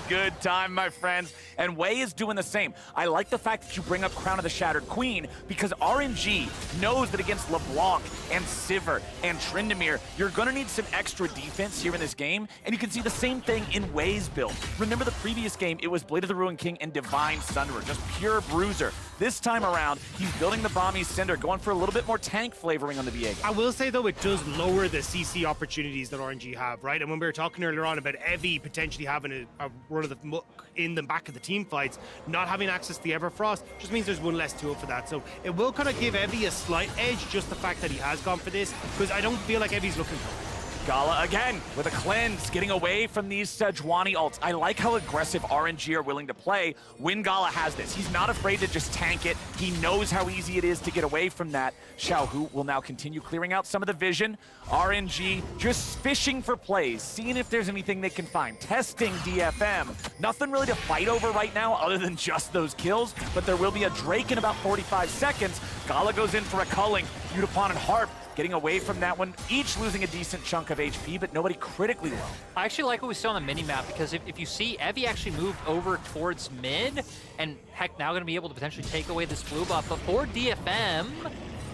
good time, my friends, and Wei is doing the same. I like the fact that you bring up Crown of the Shattered Queen, because RNG knows that against Leblanc and Sivir and Tryndamere, you're gonna need some extra defense here in this game, and you can see the same thing in Wei's build. Remember the previous game, it was Blade of the Ruined King and Divine Sunderer, just pure bruiser. This time around, he's building the Bomby Cinder, going for a little bit more tank flavoring on the Viego. I will say, though, it does lower the CC opportunities that RNG have, right? And when we were talking earlier on about Evie potentially having a run of the muck in the back of the team fights, not having access to the Everfrost just means there's one less tool for that. So it will kind of give Evie a slight edge, just the fact that he has gone for this, because I don't feel like Evie's looking for it. GALA again with a cleanse, getting away from these Sejuani ults. I like how aggressive RNG are willing to play when GALA has this. He's not afraid to just tank it. He knows how easy it is to get away from that. Xiaohu will now continue clearing out some of the vision. RNG just fishing for plays, seeing if there's anything they can find. Testing DFM. Nothing really to fight over right now other than just those kills, but there will be a Drake in about 45 seconds. GALA goes in for a culling. Yutapon and Harp getting away from that one, each losing a decent chunk of HP, but nobody critically low. I actually like what we saw on the mini-map, because if you see, Evie actually moved over towards mid, and heck, now going to be able to potentially take away this blue buff. But for DFM,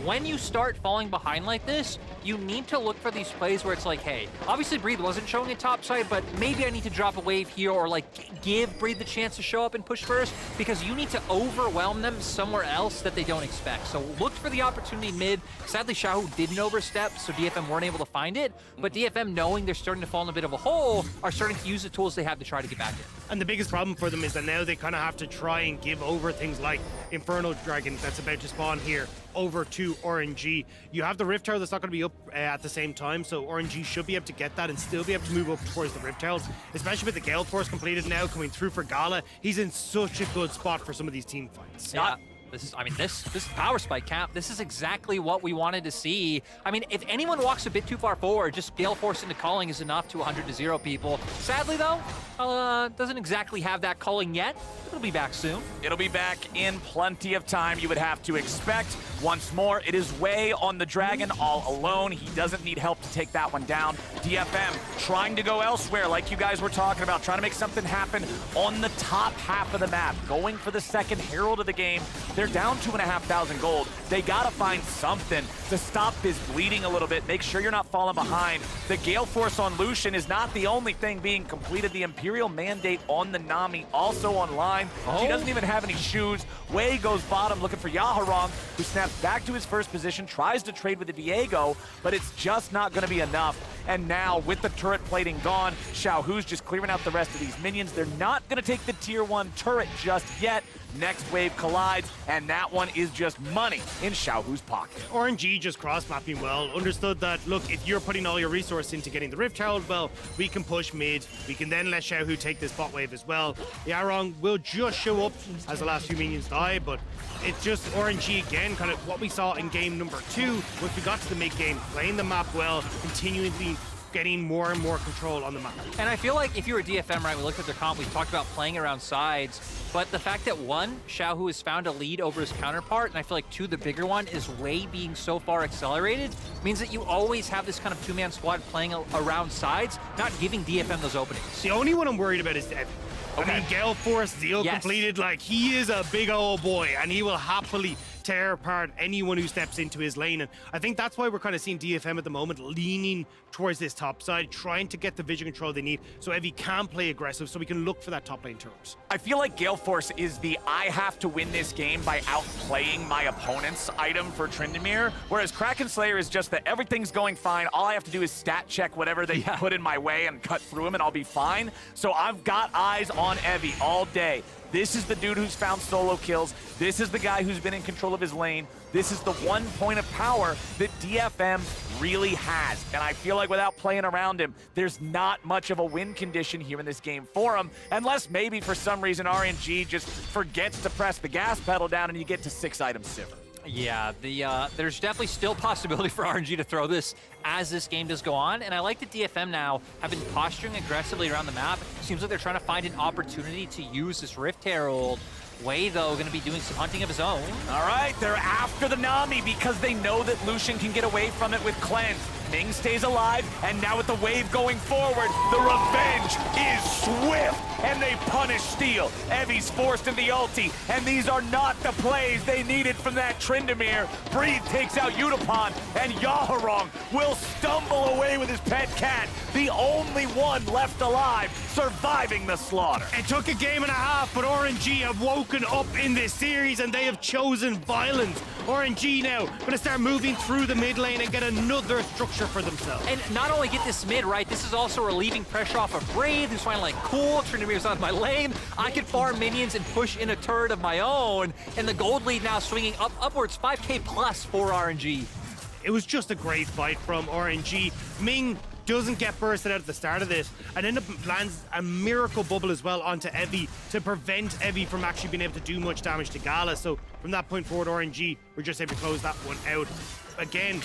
when you start falling behind like this, you need to look for these plays where it's like, hey, obviously Breathe wasn't showing it topside, but maybe I need to drop a wave here, or like give Breathe the chance to show up and push first, because you need to overwhelm them somewhere else that they don't expect. So look for the opportunity mid. Sadly, Xiaohu didn't overstep, so DFM weren't able to find it, but DFM, knowing they're starting to fall in a bit of a hole, are starting to use the tools they have to try to get back in. And the biggest problem for them is that now they kind of have to try and give over things like Inferno Dragon that's about to spawn here over to RNG. You have the Rift Tower that's not going to be up at the same time, so RNG should be able to get that and still be able to move up towards the Rift Towers, especially with the Gale Force completed now coming through for GALA. He's in such a good spot for some of these team fights. Yeah. This is, I mean, this power spike cap, this is exactly what we wanted to see. I mean, if anyone walks a bit too far forward, just Gale Force into calling is enough to 100-0 people. Sadly, though, doesn't exactly have that calling yet. It'll be back soon. It'll be back in plenty of time, you would have to expect. Once more, it is Wei on the Dragon all alone. He doesn't need help to take that one down. DFM trying to go elsewhere, like you guys were talking about, trying to make something happen on the top half of the map, going for the second Herald of the game. They're down 2,500 gold. They gotta find something to stop this bleeding a little bit, make sure you're not falling behind. The Gale Force on Lucian is not the only thing being completed. The Imperial Mandate on the Nami also online. She doesn't even have any shoes. Wei goes bottom looking for Yaharong, who snaps back to his first position, tries to trade with the Viego, but it's just not gonna be enough. And now, with the turret plating gone, Xiaohu's just clearing out the rest of these minions. They're not gonna take the tier 1 turret just yet. Next wave collides, and that one is just money in Xiaohu's pocket. RNG just cross-mapping well, understood that, look, if you're putting all your resource into getting the Rift Herald, well, we can push mid, we can then let Xiaohu take this bot wave as well. Yaharong will just show up as the last few minions die, but it's just RNG again, kind of what we saw in game number 2, once we got to the mid-game, playing the map well, continually getting more and more control on the map. And I feel like if you were DFM, right, we looked at their comp, we talked about playing around sides, but the fact that one, Xiaohu has found a lead over his counterpart, and I feel like two, the bigger one, is Wei being so far accelerated, means that you always have this kind of two-man squad playing around sides, not giving DFM those openings. The only one I'm worried about is Evi. Okay. I mean, Gale Force Zeal Yes. completed, like, he is a big old boy, and he will happily tear apart anyone who steps into his lane. And I think that's why we're kind of seeing DFM at the moment leaning towards this top side, trying to get the vision control they need so Evi can play aggressive so we can look for that top lane turret. I feel like Gale Force is the I have to win this game by outplaying my opponent's item for Tryndamere, whereas Kraken Slayer is just that everything's going fine. All I have to do is stat check whatever they put in my way and cut through them and I'll be fine. So I've got eyes on Evi all day. This is the dude who's found solo kills. This is the guy who's been in control of his lane. This is the one point of power that DFM really has. And I feel like without playing around him, there's not much of a win condition here in this game for him, unless maybe for some reason RNG just forgets to press the gas pedal down and you get to 6-item Sivir. Yeah, there's definitely still possibility for RNG to throw this as this game does go on, and I like that DFM now have been posturing aggressively around the map. Seems like they're trying to find an opportunity to use this Rift Herald. Wei, though, going to be doing some hunting of his own. All right, they're after the Nami because they know that Lucian can get away from it with Cleanse. Ming stays alive, and now with the wave going forward, the revenge is swift, and they punish Steel. Evi's forced in the ulti, and these are not the plays they needed from that Tryndamere. Breathe takes out Yutapon, and Yaharong will stumble away with his pet cat, the only one left alive, surviving the slaughter. It took a game and a half, but RNG have woken up in this series and they have chosen violence. RNG now going to start moving through the mid lane and get another structure for themselves. And not only get this mid, right, this is also relieving pressure off of Brave, who's finally like, cool, Tryndamere's out of my lane, I can farm minions and push in a turret of my own, and the gold lead now swinging upwards 5k plus for RNG. It was just a great fight from RNG. Ming doesn't get bursted out at the start of this and end up lands a miracle bubble as well onto Evi to prevent Evi from actually being able to do much damage to GALA. So from that point forward, RNG were just able to close that one out. Again,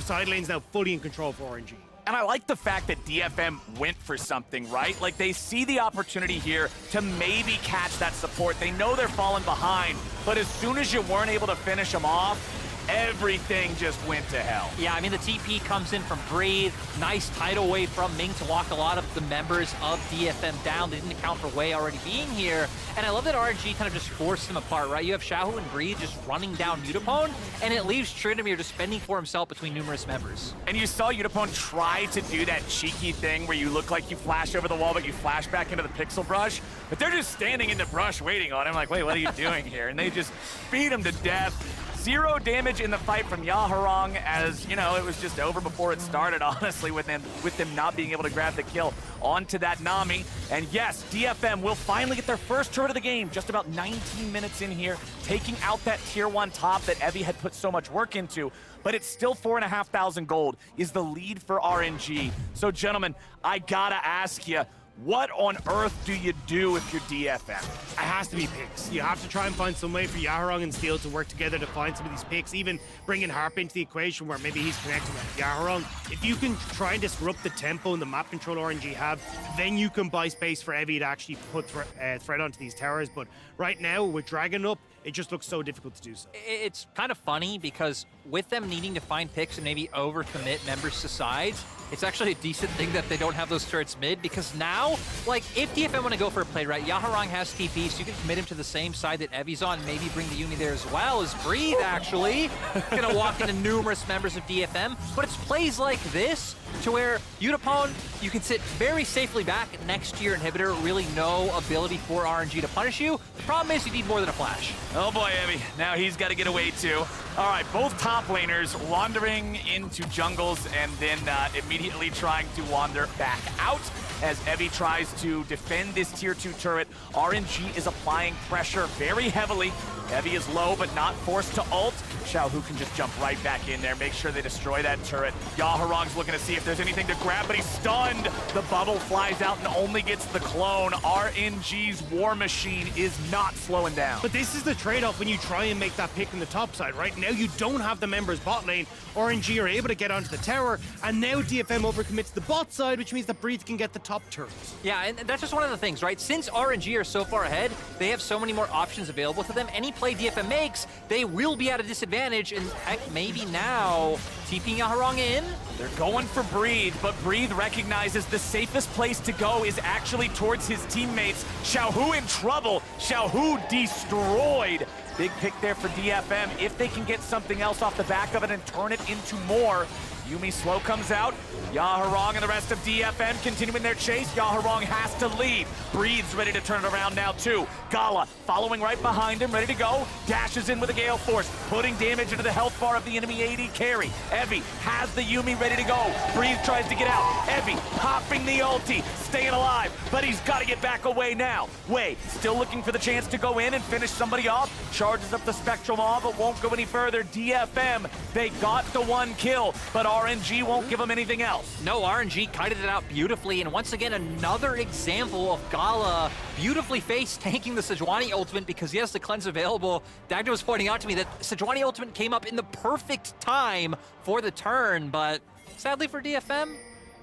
side lane's now fully in control for RNG. And I like the fact that DFM went for something, right? Like, they see the opportunity here to maybe catch that support. They know they're falling behind, but as soon as you weren't able to finish them off, everything just went to hell. Yeah, I mean, the TP comes in from Breathe. Nice tidal wave from Ming to lock a lot of the members of DFM down. They didn't account for Wei already being here. And I love that RNG kind of just forced them apart, right? You have Xiaohu and Breathe just running down Yutapon, and it leaves Tryndamere just fending for himself between numerous members. And you saw Yutapon try to do that cheeky thing where you look like you flash over the wall, but you flash back into the pixel brush. But they're just standing in the brush waiting on him like, wait, what are you doing here? And they just beat him to death. 0 damage in the fight from Yaharong, as, you know, it was just over before it started, honestly, with them not being able to grab the kill onto that Nami. And yes, DFM will finally get their first turret of the game, just about 19 minutes in here, taking out that tier 1 top that Evi had put so much work into. But it's still 4,500 gold is the lead for RNG. So, gentlemen, I gotta ask you, what on earth do you do if you're DFM? It has to be picks. You have to try and find some way for Yaharong and Steel to work together to find some of these picks, even bringing Harp into the equation where maybe he's connected with Yaharong. If you can try and disrupt the tempo and the map control RNG have, then you can buy space for Evi to actually put threat onto these towers. But right now, with Dragon up, it just looks so difficult to do so. It's kind of funny because with them needing to find picks and maybe overcommit members to sides, it's actually a decent thing that they don't have those turrets mid, because now, like, if DFM want to go for a play, right, Yaharong has TP, so you can commit him to the same side that Evi's on, maybe bring the Yuumi there as well as Breathe, actually. Gonna walk into numerous members of DFM, but it's plays like this to where Yutapon, you can sit very safely back next to your inhibitor, really no ability for RNG to punish you. The problem is you need more than a flash. Oh boy, Evi, now he's got to get away too. All right, both top laners wandering into jungles and then immediately trying to wander back out. as Evie tries to defend this tier 2 turret. RNG is applying pressure very heavily. Evie is low, but not forced to ult. Xiaohu can just jump right back in there, make sure they destroy that turret. Yaharong's looking to see if there's anything to grab, but he's stunned. The bubble flies out and only gets the clone. RNG's war machine is not slowing down. But this is the trade-off when you try and make that pick in the top side, right? Now you don't have the members bot lane. RNG are able to get onto the tower, and now DFM overcommits the bot side, which means that Breeze can get the top turret. Yeah, and that's just one of the things, right? Since RNG are so far ahead, they have so many more options available to them. Any play DFM makes, they will be at a disadvantage, and heck, maybe now TPing Yaharong in. They're going for Breathe, but Breathe recognizes the safest place to go is actually towards his teammates. Xiaohu in trouble. Xiaohu destroyed. Big pick there for DFM. If they can get something else off the back of it and turn it into more. Yuumi slow comes out. Yaharong and the rest of DFM continuing their chase. Yaharong has to leave. Breathes ready to turn it around now too. GALA following right behind him, ready to go. Dashes in with a Gale Force, putting damage into the health bar of the enemy AD carry. Evie has the Yuumi ready to go. Breathe tries to get out. Evie popping the ulti, staying alive, but he's got to get back away now. Wei still looking for the chance to go in and finish somebody off. Charges up the Spectral Maw, but won't go any further. DFM, they got the one kill, but RNG won't give them anything else. No, RNG kited it out beautifully, and once again, another example of GALA beautifully face tanking the Sejuani ultimate because he has the cleanse available. Dagda was pointing out to me that Sejuani ultimate came up in the perfect time for the turn, but sadly for DFM,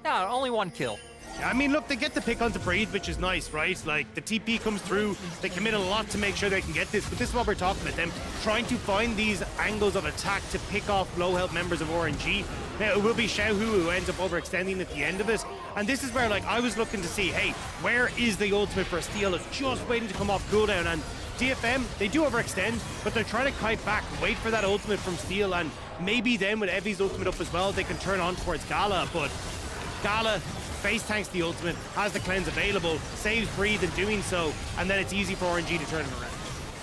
yeah, only one kill. I mean, look, they get the pick onto Breathe, which is nice, right? Like, the TP comes through, they commit a lot to make sure they can get this, but this is what we're talking about, them trying to find these angles of attack to pick off low health members of RNG. Now, it will be Xiaohu who ends up overextending at the end of it, and this is where, like, I was looking to see, hey, where is the ultimate for Steel? It's just waiting to come off cooldown, and DFM, they do overextend, but they're trying to kite back, wait for that ultimate from Steel, and maybe then with Evie's ultimate up as well, they can turn on towards GALA, but GALA face tanks the ultimate, has the cleanse available, saves Breathe in doing so, and then it's easy for RNG to turn it around.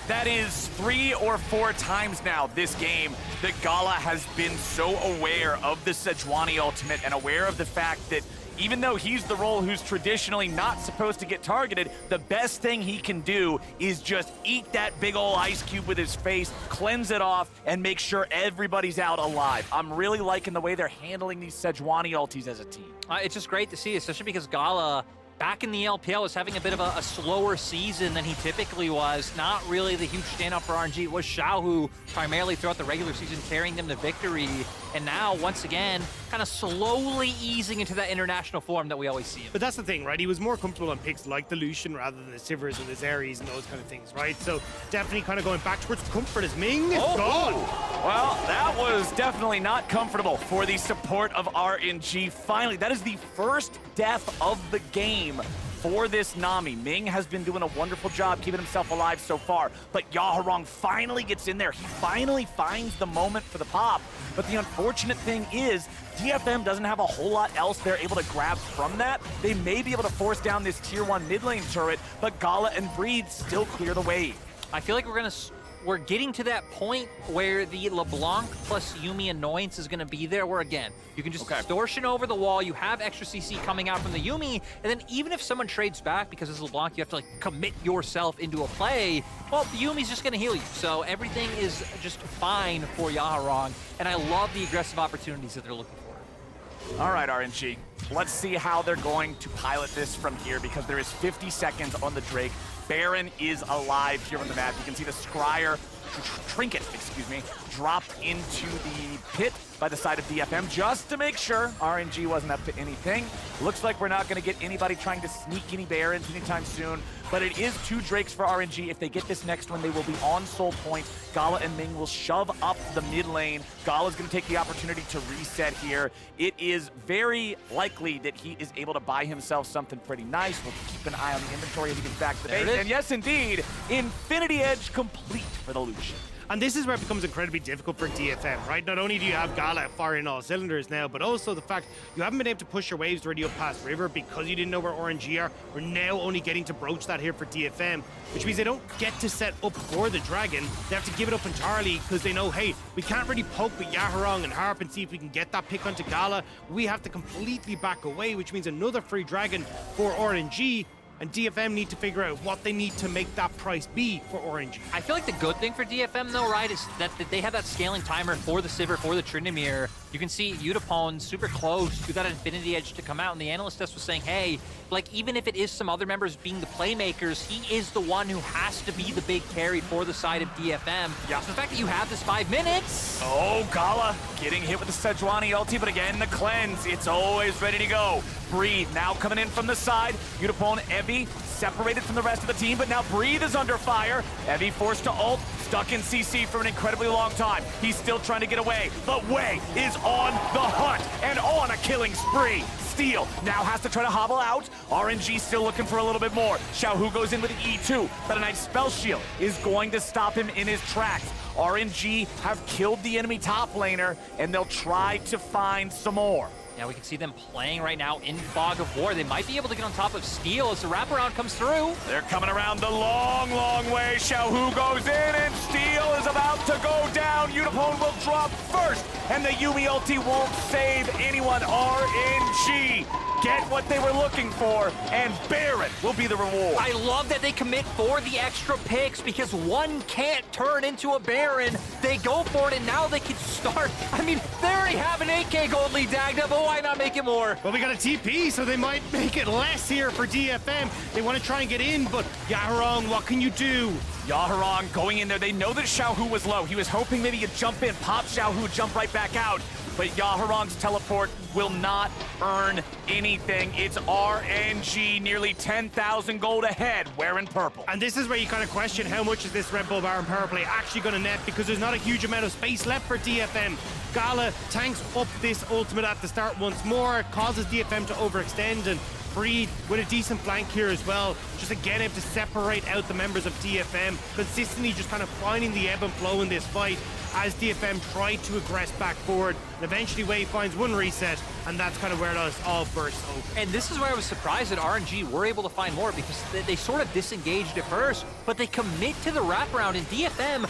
That is 3 or 4 times now this game that GALA has been so aware of the Sejuani ultimate and aware of the fact that even though he's the role who's traditionally not supposed to get targeted, the best thing he can do is just eat that big ol' ice cube with his face, cleanse it off, and make sure everybody's out alive. I'm really liking the way they're handling these Sejuani ultis as a team. It's just great to see, especially because GALA, back in the LPL, was having a bit of a slower season than he typically was. Not really the huge standout for RNG. It was Xiaohu primarily throughout the regular season carrying them to victory. And now, once again, kind of slowly easing into that international form that we always see him. But that's the thing, right? He was more comfortable on picks like the Lucian rather than the Sivirs and the Zeres and those kind of things, right? So definitely kind of going back towards comfort as Ming is gone. Well, that was definitely not comfortable for the support of RNG. Finally, that is the first death of the game for this Nami. Ming has been doing a wonderful job keeping himself alive so far, but Yaharong finally gets in there. He finally finds the moment for the pop. But the unfortunate thing is, DFM doesn't have a whole lot else they're able to grab from that. They may be able to force down this tier 1 mid lane turret, but GALA and Breathe still clear the way. I feel like we're getting to that point where the Leblanc plus Yuumi annoyance is going to be there, where again, you can just distortion over the wall, you have extra CC coming out from the Yuumi, and then even if someone trades back because it's Leblanc, you have to like commit yourself into a play, well, the Yuumi's just going to heal you. So everything is just fine for Yaharong, and I love the aggressive opportunities that they're looking for. All right, RNG, let's see how they're going to pilot this from here, because there is 50 seconds on the Drake. Baron is alive here on the map. You can see the Scryer trinket, dropped into the pit by the side of DFM just to make sure RNG wasn't up to anything. Looks like we're not going to get anybody trying to sneak any Barons anytime soon, but it is 2 Drakes for RNG. If they get this next one, they will be on soul point. GALA and Ming will shove up the mid lane. GALA's going to take the opportunity to reset here. It is very likely that he is able to buy himself something pretty nice. We'll keep an eye on the inventory as he gets back to the base. And yes, indeed, Infinity Edge complete for the Lucian. And this is where it becomes incredibly difficult for DFM, right? Not only do you have GALA firing all cylinders now, but also the fact you haven't been able to push your waves already up past river because you didn't know where RNG are. We're now only getting to broach that here for DFM, which means they don't get to set up for the dragon. They have to give it up entirely because they know, hey, we can't really poke with Yaharong and Harp and see if we can get that pick onto GALA. We have to completely back away, which means another free dragon for RNG. And DFM need to figure out what they need to make that price be for RNG. I feel like the good thing for DFM, though, right, is that they have that scaling timer for the Sivir, for the Tryndamere. You can see Yutapon super close to that Infinity Edge to come out, and the analyst test was saying, hey, like, even if it is some other members being the playmakers, he is the one who has to be the big carry for the side of DFM. Yeah. So the fact that you have this 5 minutes... Oh, GALA getting hit with the Sejuani ulti, but again, the cleanse, it's always ready to go. Breathe now coming in from the side. Yutapon, Evie separated from the rest of the team, but now Breathe is under fire. Evie forced to ult, stuck in CC for an incredibly long time. He's still trying to get away, but Wei is on the hunt and on a killing spree. Steel now has to try to hobble out. RNG still looking for a little bit more. Xiaohu goes in with E2, but a nice spell shield is going to stop him in his tracks. RNG have killed the enemy top laner, and they'll try to find some more. Yeah, we can see them playing right now in Fog of War. They might be able to get on top of Steel as the wraparound comes through. They're coming around the long, long way. Xiaohu goes in, and Steel is about to go down. Yutapon will drop first, and the Yuumi ulti won't save anyone. RNG get what they were looking for, and Baron will be the reward. I love that they commit for the extra picks because one can't turn into a Baron. They go for it, and now they can start. I mean, they already have an 8K gold lead dagged up, but why not make it more? Well, we got a TP, so they might make it less here for DFM. They want to try and get in, but Yaharong, what can you do? Yaharong going in there. They know that Xiaohu was low. He was hoping maybe you'd jump in, pop Xiaohu, jump right back out. But Yaharong's teleport will not earn anything. It's RNG, nearly 10,000 gold ahead, wearing purple. And this is where you kind of question how much is this Red Bull Baron power play actually going to net, because there's not a huge amount of space left for DFM. GALA tanks up this ultimate at the start once more, causes DFM to overextend, and Breathe with a decent flank here as well. Just again able to separate out the members of DFM, consistently just kind of finding the ebb and flow in this fight as DFM tried to aggress back forward. And eventually Wei finds one reset, and that's kind of where it all bursts open. And this is where I was surprised that RNG were able to find more, because they sort of disengaged at first, but they commit to the wraparound, and DFM,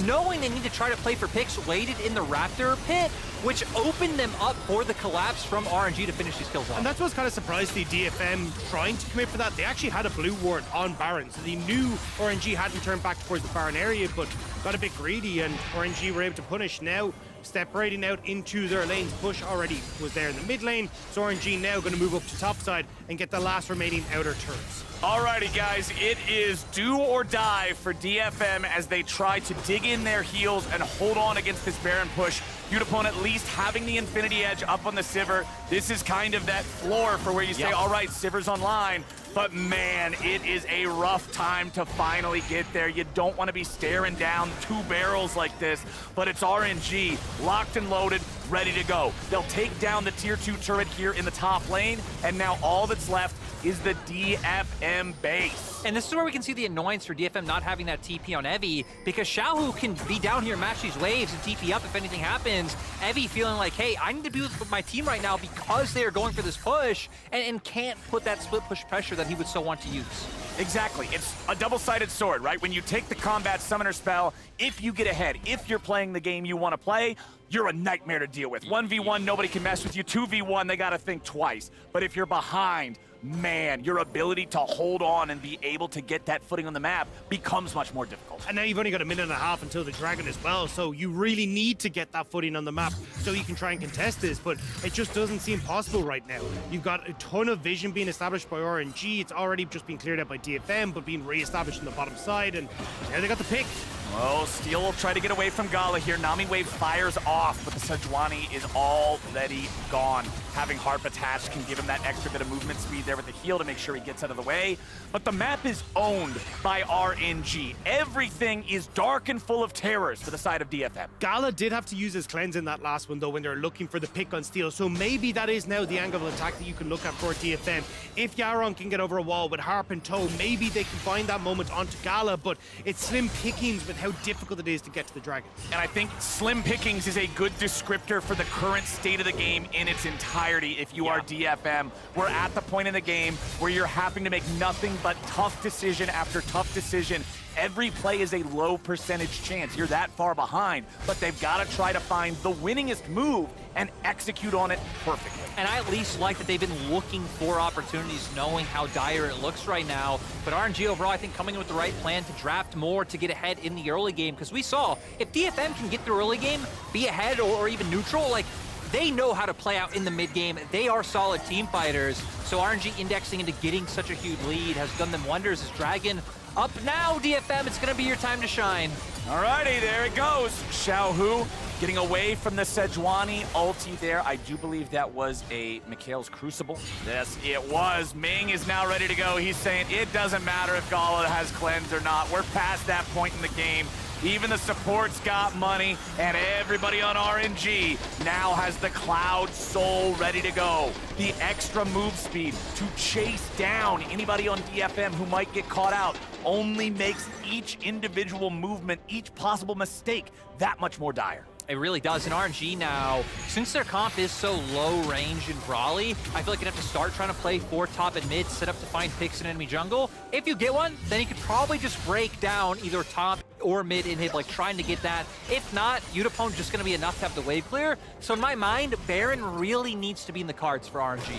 knowing they need to try to play for picks, waited in the Raptor pit, which opened them up for the collapse from RNG to finish these kills off. And that's what's kind of surprised the DFM trying to commit for that. They actually had a blue ward on Baron, so they knew RNG hadn't turned back towards the Baron area, but got a bit greedy, and RNG were able to punish. Now separating out into their lanes. Push already was there in the mid lane, so RNG now going to move up to top side and get the last remaining outer turrets. Alrighty, guys, it is do or die for DFM as they try to dig in their heels and hold on against this Baron push. Yutapon at least having the Infinity Edge up on the Sivir. This is kind of that floor for where you say, all right, Sivir's online. But man, it is a rough time to finally get there. You don't want to be staring down two barrels like this, but it's RNG, locked and loaded, ready to go. They'll take down the tier 2 turret here in the top lane, and now all that's left is the DFM base. And this is where we can see the annoyance for DFM not having that TP on Evie, because Xiaohu can be down here, match these waves, and TP up if anything happens. Evie feeling like, hey, I need to be with my team right now because they are going for this push, and can't put that split push pressure that he would so want to use. Exactly. It's a double-sided sword, right? When you take the combat summoner spell, if you get ahead, if you're playing the game you want to play, you're a nightmare to deal with. 1v1, nobody can mess with you. 2v1, they got to think twice. But if you're behind, man, your ability to hold on and be able to get that footing on the map becomes much more difficult. And now you've only got a minute and a half until the dragon as well, so you really need to get that footing on the map so you can try and contest this, but it just doesn't seem possible right now. You've got a ton of vision being established by RNG. It's already just been cleared out by DFM, but being re-established on the bottom side, and now they got the pick. Well, Steel will try to get away from GALA here. Nami wave fires off, but the Sejuani is already gone. Having Harp attached can give him that extra bit of movement speed there with the heal to make sure he gets out of the way. But the map is owned by RNG. Everything is dark and full of terrors for the side of DFM. GALA did have to use his cleanse in that last one, though, when they're looking for the pick on steal. So maybe that is now the angle of attack that you can look at for DFM. If Yaharong can get over a wall with Harp in tow, maybe they can find that moment onto GALA, but it's slim pickings with how difficult it is to get to the dragon. And I think slim pickings is a good descriptor for the current state of the game in its entirety. If you are DFM, we're at the point in the game where you're having to make nothing but tough decision after tough decision. Every play is a low percentage chance. You're that far behind, but they've got to try to find the winningest move and execute on it perfectly. And I at least like that they've been looking for opportunities, knowing how dire it looks right now. But RNG overall, I think, coming in with the right plan to draft more, to get ahead in the early game. Because we saw, if DFM can get through early game, be ahead or even neutral, like, they know how to play out in the mid game. They are solid team fighters. So RNG indexing into getting such a huge lead has done them wonders. As Dragon up now, DFM, it's gonna be your time to shine. Alrighty, there it goes. Xiaohu getting away from the Sejuani ulti there. I do believe that was a Mikhail's Crucible. Yes, it was. Ming is now ready to go. He's saying it doesn't matter if GALA has cleanse or not. We're past that point in the game. Even the supports got money, and everybody on RNG now has the Cloud Soul ready to go. The extra move speed to chase down anybody on DFM who might get caught out only makes each individual movement, each possible mistake, that much more dire. It really does. And RNG now, since their comp is so low range and brawly, I feel like you'd have to start trying to play 4 top and mid, set up to find picks in enemy jungle. If you get one, then you could probably just break down either top or mid inhib, like trying to get that. If not, Yutapon just gonna be enough to have the wave clear. So in my mind, Baron really needs to be in the cards for RNG.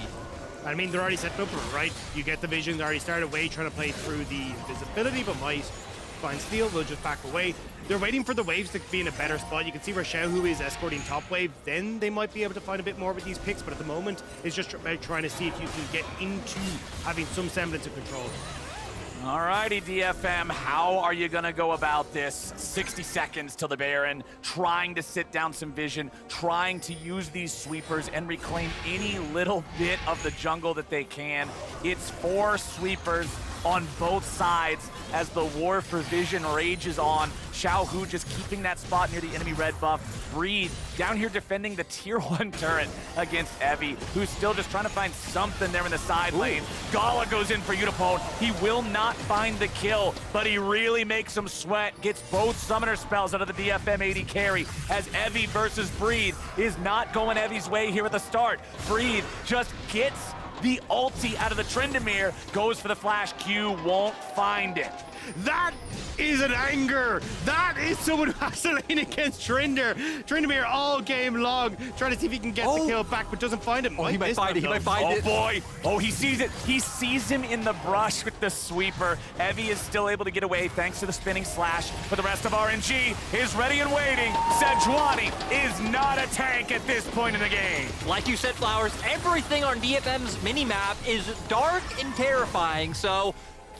I mean, they're already set up for it, right? You get the vision, they already started away trying to play through the invisibility, but might find steal, they'll just back away. They're waiting for the waves to be in a better spot. You can see where Xiaohu is escorting top wave. Then they might be able to find a bit more with these picks, but at the moment, it's just about trying to see if you can get into having some semblance of control. Alrighty, DFM, how are you gonna go about this? 60 seconds till the Baron, trying to sit down some vision, trying to use these sweepers and reclaim any little bit of the jungle that they can. It's 4 sweepers on both sides as the war for vision rages on. Xiaohu just keeping that spot near the enemy red buff. Breathe down here defending the tier 1 turret against Evie, who's still just trying to find something there in the side lane. GALA goes in for Yutapon. He will not find the kill, but he really makes him sweat. Gets both summoner spells out of the DFM AD carry as Evie versus Breathe is not going Evie's way here at the start. Breathe just gets the ulti out of the Tryndamere, goes for the flash Q, won't find it. That is an anger. That is someone who has to lane against Tryndamere all game long, trying to see if he can get the kill back, but doesn't find it. He might find it. He might find it. Oh boy. Oh, he sees it. He sees him in the brush with the sweeper. Evie is still able to get away thanks to the spinning slash, but the rest of RNG is ready and waiting. Sejuani is not a tank at this point in the game. Like you said, Flowers, everything on DFM's mini-map is dark and terrifying, so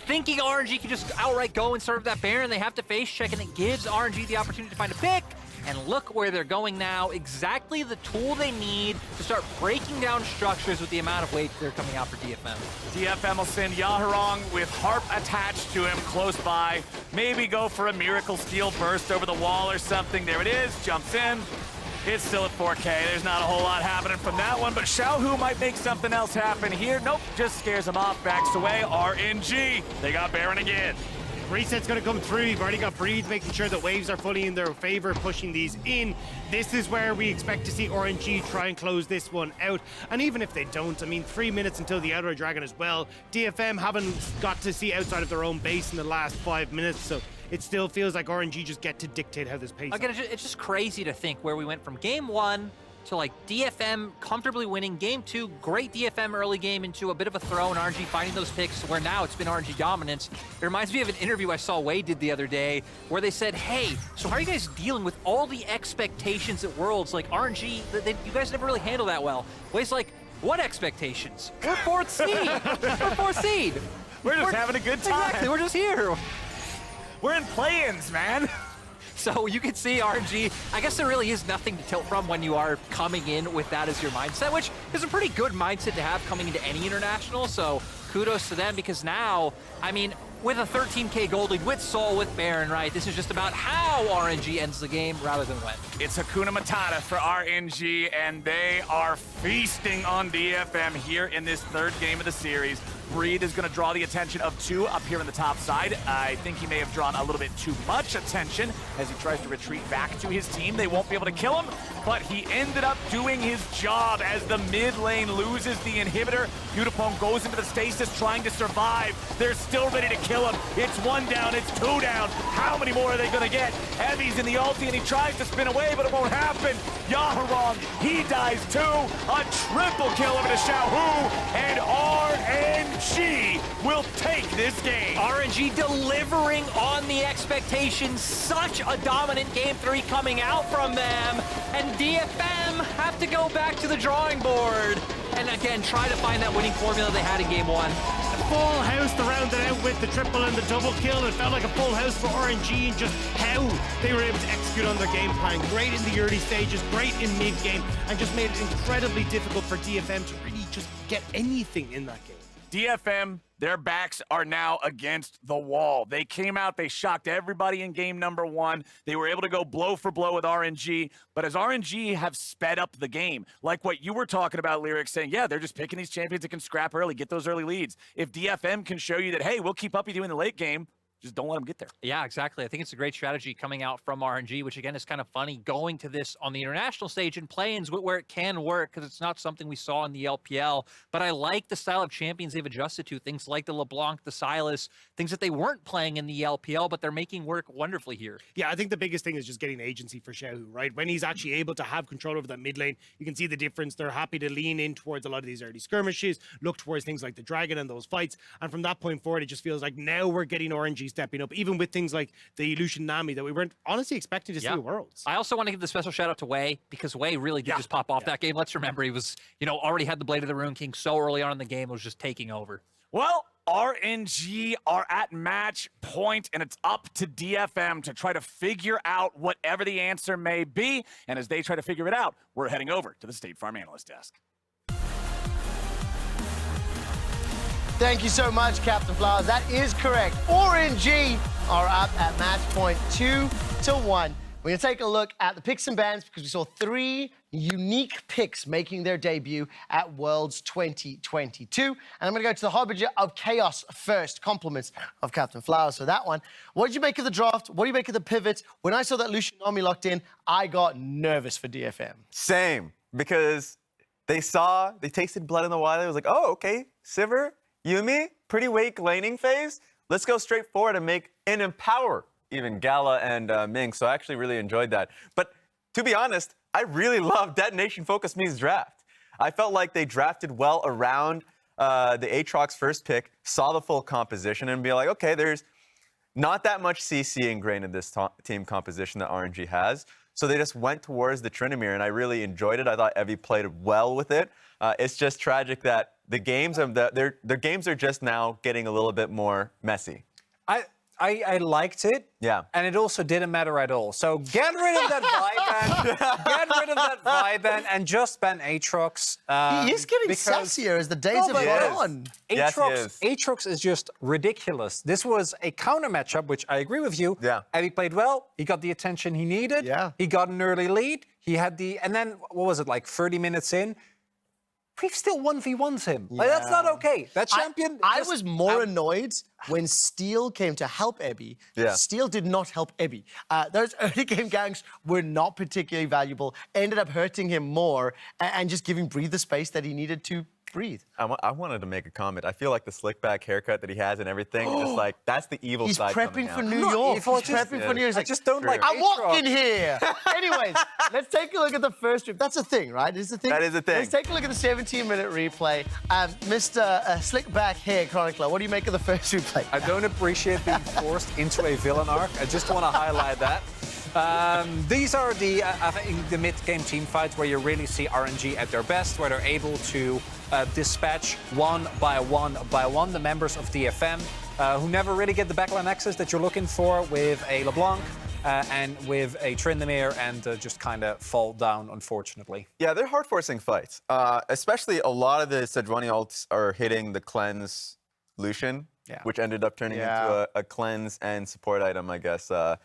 thinking RNG can just outright go and serve that Baron, they have to face check, and it gives RNG the opportunity to find a pick. And look where they're going now. Exactly the tool they need to start breaking down structures with the amount of weight they're coming out for DFM. DFM will send Yaharong with Harp attached to him close by. Maybe go for a miracle steel burst over the wall or something. There it is, jumps in. It's still at 4K. There's not a whole lot happening from that one, but Xiaohu might make something else happen here. Nope, just scares him off, backs away. RNG, they got Baron again. Reset's going to come through. You've already got Breathe making sure that waves are fully in their favor, pushing these in. This is where we expect to see RNG try and close this one out. And even if they don't, I mean, 3 minutes until the Outer Dragon as well. DFM haven't got to see outside of their own base in the last 5 minutes, so it still feels like RNG just get to dictate how this pace. Again, it's just crazy to think where we went from game 1 to like DFM comfortably winning game 2, great DFM early game, into a bit of a throw and RNG finding those picks where now it's been RNG dominance. It reminds me of an interview I saw Wade did the other day where they said, hey, so how are you guys dealing with all the expectations at Worlds? Like RNG, you guys never really handle that well. Wade's like, what expectations? We're 4th seed. We're 4th seed. We're just having a good time. Exactly, we're just here. We're in play-ins, man. So you can see RNG, I guess there really is nothing to tilt from when you are coming in with that as your mindset, which is a pretty good mindset to have coming into any international. So kudos to them, because now, I mean, with a 13K gold lead, with Soul, with Baron, right? This is just about how RNG ends the game rather than when. It's Hakuna Matata for RNG, and they are feasting on DFM here in this third game of the series. Breed is going to draw the attention of two up here on the top side. I think he may have drawn a little bit too much attention as he tries to retreat back to his team. They won't be able to kill him, but he ended up doing his job as the mid lane loses the inhibitor. Yutapon goes into the stasis trying to survive. They're still ready to kill him. It's one down, it's two down. How many more are they going to get? Heavy's in the ulti and he tries to spin away, but it won't happen. Yaharong, he dies too. A triple kill over to Xiaohu, and RNG will take this game. RNG delivering on the expectations. Such a dominant game 3 coming out from them. And DFM have to go back to the drawing board and again try to find that winning formula they had in game 1. Full house to round it out with the triple and the double kill. It felt like a full house for RNG, and just how they were able to execute on their game plan. Great in the early stages, great in mid-game, and just made it incredibly difficult for DFM to really just get anything in that game. DFM, their backs are now against the wall. They came out, they shocked everybody in game number 1. They were able to go blow for blow with RNG, but as RNG have sped up the game, like what you were talking about, Lyric, saying, yeah, they're just picking these champions that can scrap early, get those early leads. If DFM can show you that, hey, we'll keep up with you in the late game, just don't let them get there. Yeah, exactly. I think it's a great strategy coming out from RNG, which again is kind of funny going to this on the international stage in play-ins where it can work, because it's not something we saw in the LPL. But I like the style of champions they've adjusted to, things like the Leblanc, the Sylas, things that they weren't playing in the LPL, but they're making work wonderfully here. Yeah, I think the biggest thing is just getting agency for Xiaohu, right? When he's actually able to have control over that mid lane, you can see the difference. They're happy to lean in towards a lot of these early skirmishes, look towards things like the Dragon and those fights. And from that point forward, it just feels like now we're getting RNG stepping up, even with things like the Lucian Nami that we weren't honestly expecting to see in Worlds. I also want to give the special shout out to Wei, because Wei really did just pop off that game. Let's remember he was, already had the Blade of the Rune King so early on in the game, it was just taking over. Well, RNG are at match point, and it's up to DFM to try to figure out whatever the answer may be. And as they try to figure it out, we're heading over to the State Farm Analyst Desk. Thank you so much, Captain Flowers. That is correct. RNG are up at match point 2-1. We're going to take a look at the picks and bans because we saw 3 unique picks making their debut at Worlds 2022. And I'm going to go to the Harbinger of Chaos first. Compliments of Captain Flowers for that one. What did you make of the draft? What do you make of the pivots? When I saw that Lucian Nami locked in, I got nervous for DFM. Same, because they tasted blood in the water. It was like, oh, okay, Sivir, Yuumi, pretty weak laning phase. Let's go straight forward and make and empower even GALA and Ming. So I actually really enjoyed that. But to be honest, I really loved DetonatioN FocusMe's draft. I felt like they drafted well around the Aatrox first pick, saw the full composition, and be like, okay, there's not that much CC ingrained in this team composition that RNG has. So they just went towards the Tryndamere, and I really enjoyed it. I thought Evie played well with it. It's just tragic that the games are just now getting a little bit more messy. I liked it. Yeah. And it also didn't matter at all. So get rid of that vibe ban. Get rid of that vibe ban and just ban Aatrox. He is getting sassier as the days have gone on. Aatrox is just ridiculous. This was a counter matchup, which I agree with you. Yeah. Evie played well. He got the attention he needed. Yeah. He got an early lead. He had and then, what was it, like 30 minutes in? We've still 1v1'd him. Like, that's not okay. That champion... I was more annoyed when Steel came to help Ebby. Yeah. Steel did not help Ebby. Those early game ganks were not particularly valuable, ended up hurting him more and just giving Breathe the space that he needed to breathe. I wanted to make a comment. I feel like the slick back haircut that he has and everything, just like, that's the evil He's side prepping for coming New out. York. evil, He's prepping for New York. He's like, I just don't like I'm Aatrox. walking here. Anyways, let's take a look at the first trip. That's a thing, right? Is the thing? That is a thing. Let's take a look at the 17-minute replay. Mr. Slick Back Hair Chronicler, what do you make of the first replay? I don't appreciate being forced into a villain arc. I just want to highlight that. These are the mid-game team fights where you really see RNG at their best, where they're able to dispatch one by one the members of DFM, who never really get the backline access that you're looking for with a Leblanc. and with a Tryndamere and just kind of fall down, unfortunately. Yeah, they're hard-forcing fights. Especially a lot of the Sejuani ults are hitting the cleanse Lucian, which ended up turning into a cleanse and support item, I guess. Well,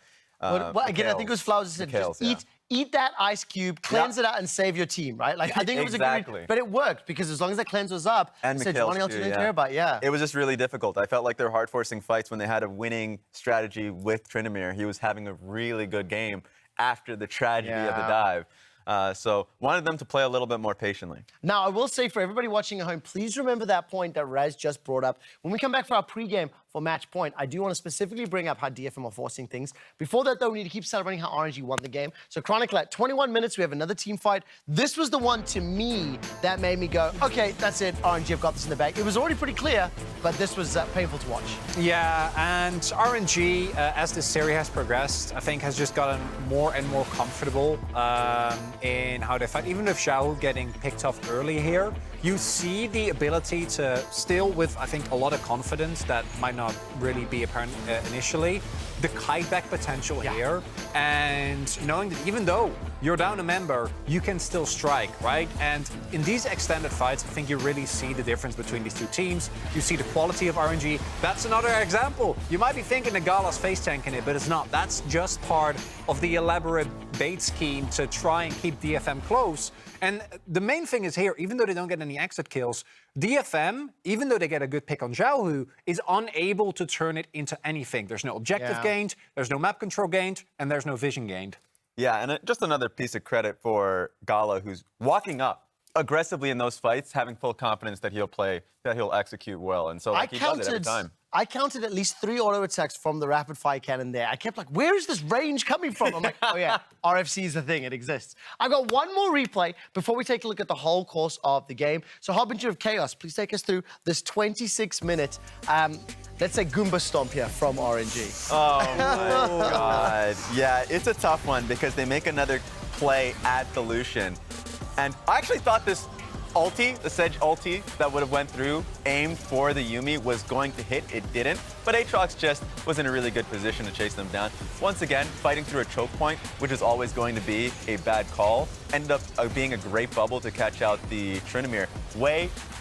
again, I think it was Flowers that said, just eat that ice cube, cleanse it out, and save your team, right? Like, I think it was a good, but it worked because as long as that cleanse was up, Sejuani ulti didn't care about, It was just really difficult. I felt like they were hard-forcing fights when they had a winning strategy with Tryndamere. He was having a really good game after the tragedy of the dive. So wanted them to play a little bit more patiently. Now, I will say for everybody watching at home, please remember that point that Raz just brought up. When we come back for our pregame for match point, I do want to specifically bring up how DFM are forcing things. Before that, though, we need to keep celebrating how RNG won the game. So Chronicle, at 21 minutes, we have another team fight. This was the one, to me, that made me go, okay, that's it, RNG have got this in the bag. It was already pretty clear, but this was painful to watch. Yeah, and RNG, as this series has progressed, I think has just gotten more and more comfortable in how they fight. Even with Xiaohu getting picked off early here, you see the ability to still, with I think a lot of confidence that might not really be apparent initially, the kiteback potential here, and knowing that even though you're down a member, you can still strike, right? And in these extended fights, I think you really see the difference between these two teams. You see the quality of RNG. That's another example. You might be thinking the GALA's face tanking it, but it's not. That's just part of the elaborate bait scheme to try and keep DFM close. And the main thing is here, even though they don't get any exit kills, DFM, even though they get a good pick on Xiaohu, is unable to turn it into anything. There's no objective gained, there's no map control gained, and there's no vision gained. Yeah, and just another piece of credit for GALA, who's walking up aggressively in those fights, having full confidence that he'll execute well. And so he does it every time. I counted at least 3 auto attacks from the rapid fire cannon there. I kept like, where is this range coming from? I'm like, oh yeah, RFC is a thing, it exists. I've got one more replay before we take a look at the whole course of the game. So Harbinger of Chaos, please take us through this 26-minute, let's say Goomba Stomp here from RNG. Oh my God. Yeah, it's a tough one because they make another play at the Lucian. And I actually thought this ulti, the Sej ulti that would have went through, aimed for the Yuumi, was going to hit. It didn't. But Aatrox just was in a really good position to chase them down. Once again, fighting through a choke point, which is always going to be a bad call, ended up being a great bubble to catch out the Tryndamere.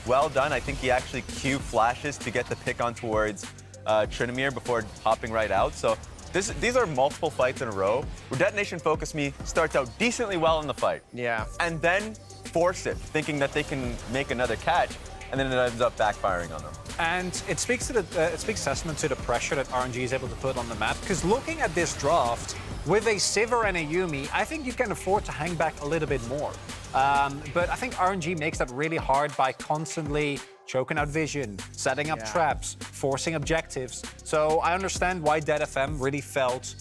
Well done. I think he actually Q flashes to get the pick on towards Tryndamere before hopping right out. So these are multiple fights in a row where DetonatioN FocusMe starts out decently well in the fight. Yeah. And then force it, thinking that they can make another catch, and then it ends up backfiring on them. And it speaks testament to the pressure that RNG is able to put on the map. Because looking at this draft, with a Sivir and a Yuumi, I think you can afford to hang back a little bit more. But I think RNG makes that really hard by constantly choking out vision, setting up traps, forcing objectives. So I understand why DFM really felt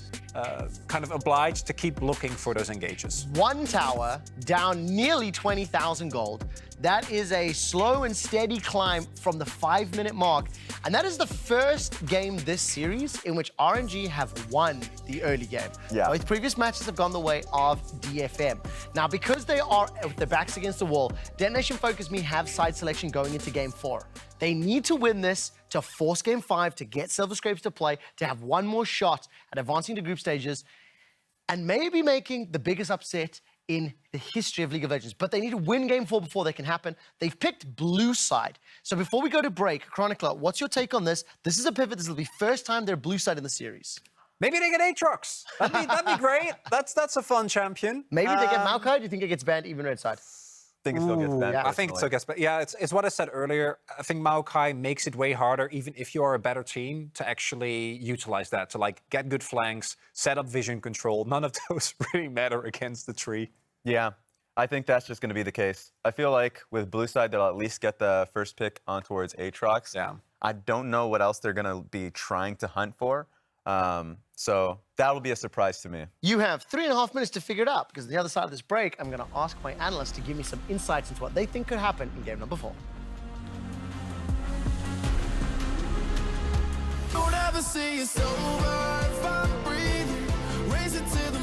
kind of obliged to keep looking for those engages. One tower, down nearly 20,000 gold. That is a slow and steady climb from the 5-minute mark. And that is the first game this series in which RNG have won the early game. Yeah. Both previous matches have gone the way of DFM. Now, because they are with their backs against the wall, DetonatioN FocusMe have side selection going into game 4. They need to win this to force game 5, to get Silver Scrapes to play, to have one more shot at advancing to group stages, and maybe making the biggest upset in the history of League of Legends. But they need to win game 4 before that can happen. They've picked blue side. So before we go to break, Chronicler, what's your take on this? This is a pivot. This will be first time they're blue side in the series. Maybe they get Aatrox. That'd be great. That's a fun champion. Maybe they get Maokai. Do you think it gets banned even red side? I think it still gets banned. I think it still gets banned. Yeah, it's what I said earlier. I think Maokai makes it way harder, even if you are a better team, to actually utilize that, to like get good flanks, set up vision control. None of those really matter against the tree. Yeah, I think that's just going to be the case. I feel like with blue side, they'll at least get the first pick on towards Aatrox. Yeah. I don't know what else they're going to be trying to hunt for. So that'll be a surprise to me. You have 3.5 minutes to figure it out, because on the other side of this break, I'm going to ask my analysts to give me some insights into what they think could happen in game number 4. Don't ever say it's over if I'm breathing. Raise it to the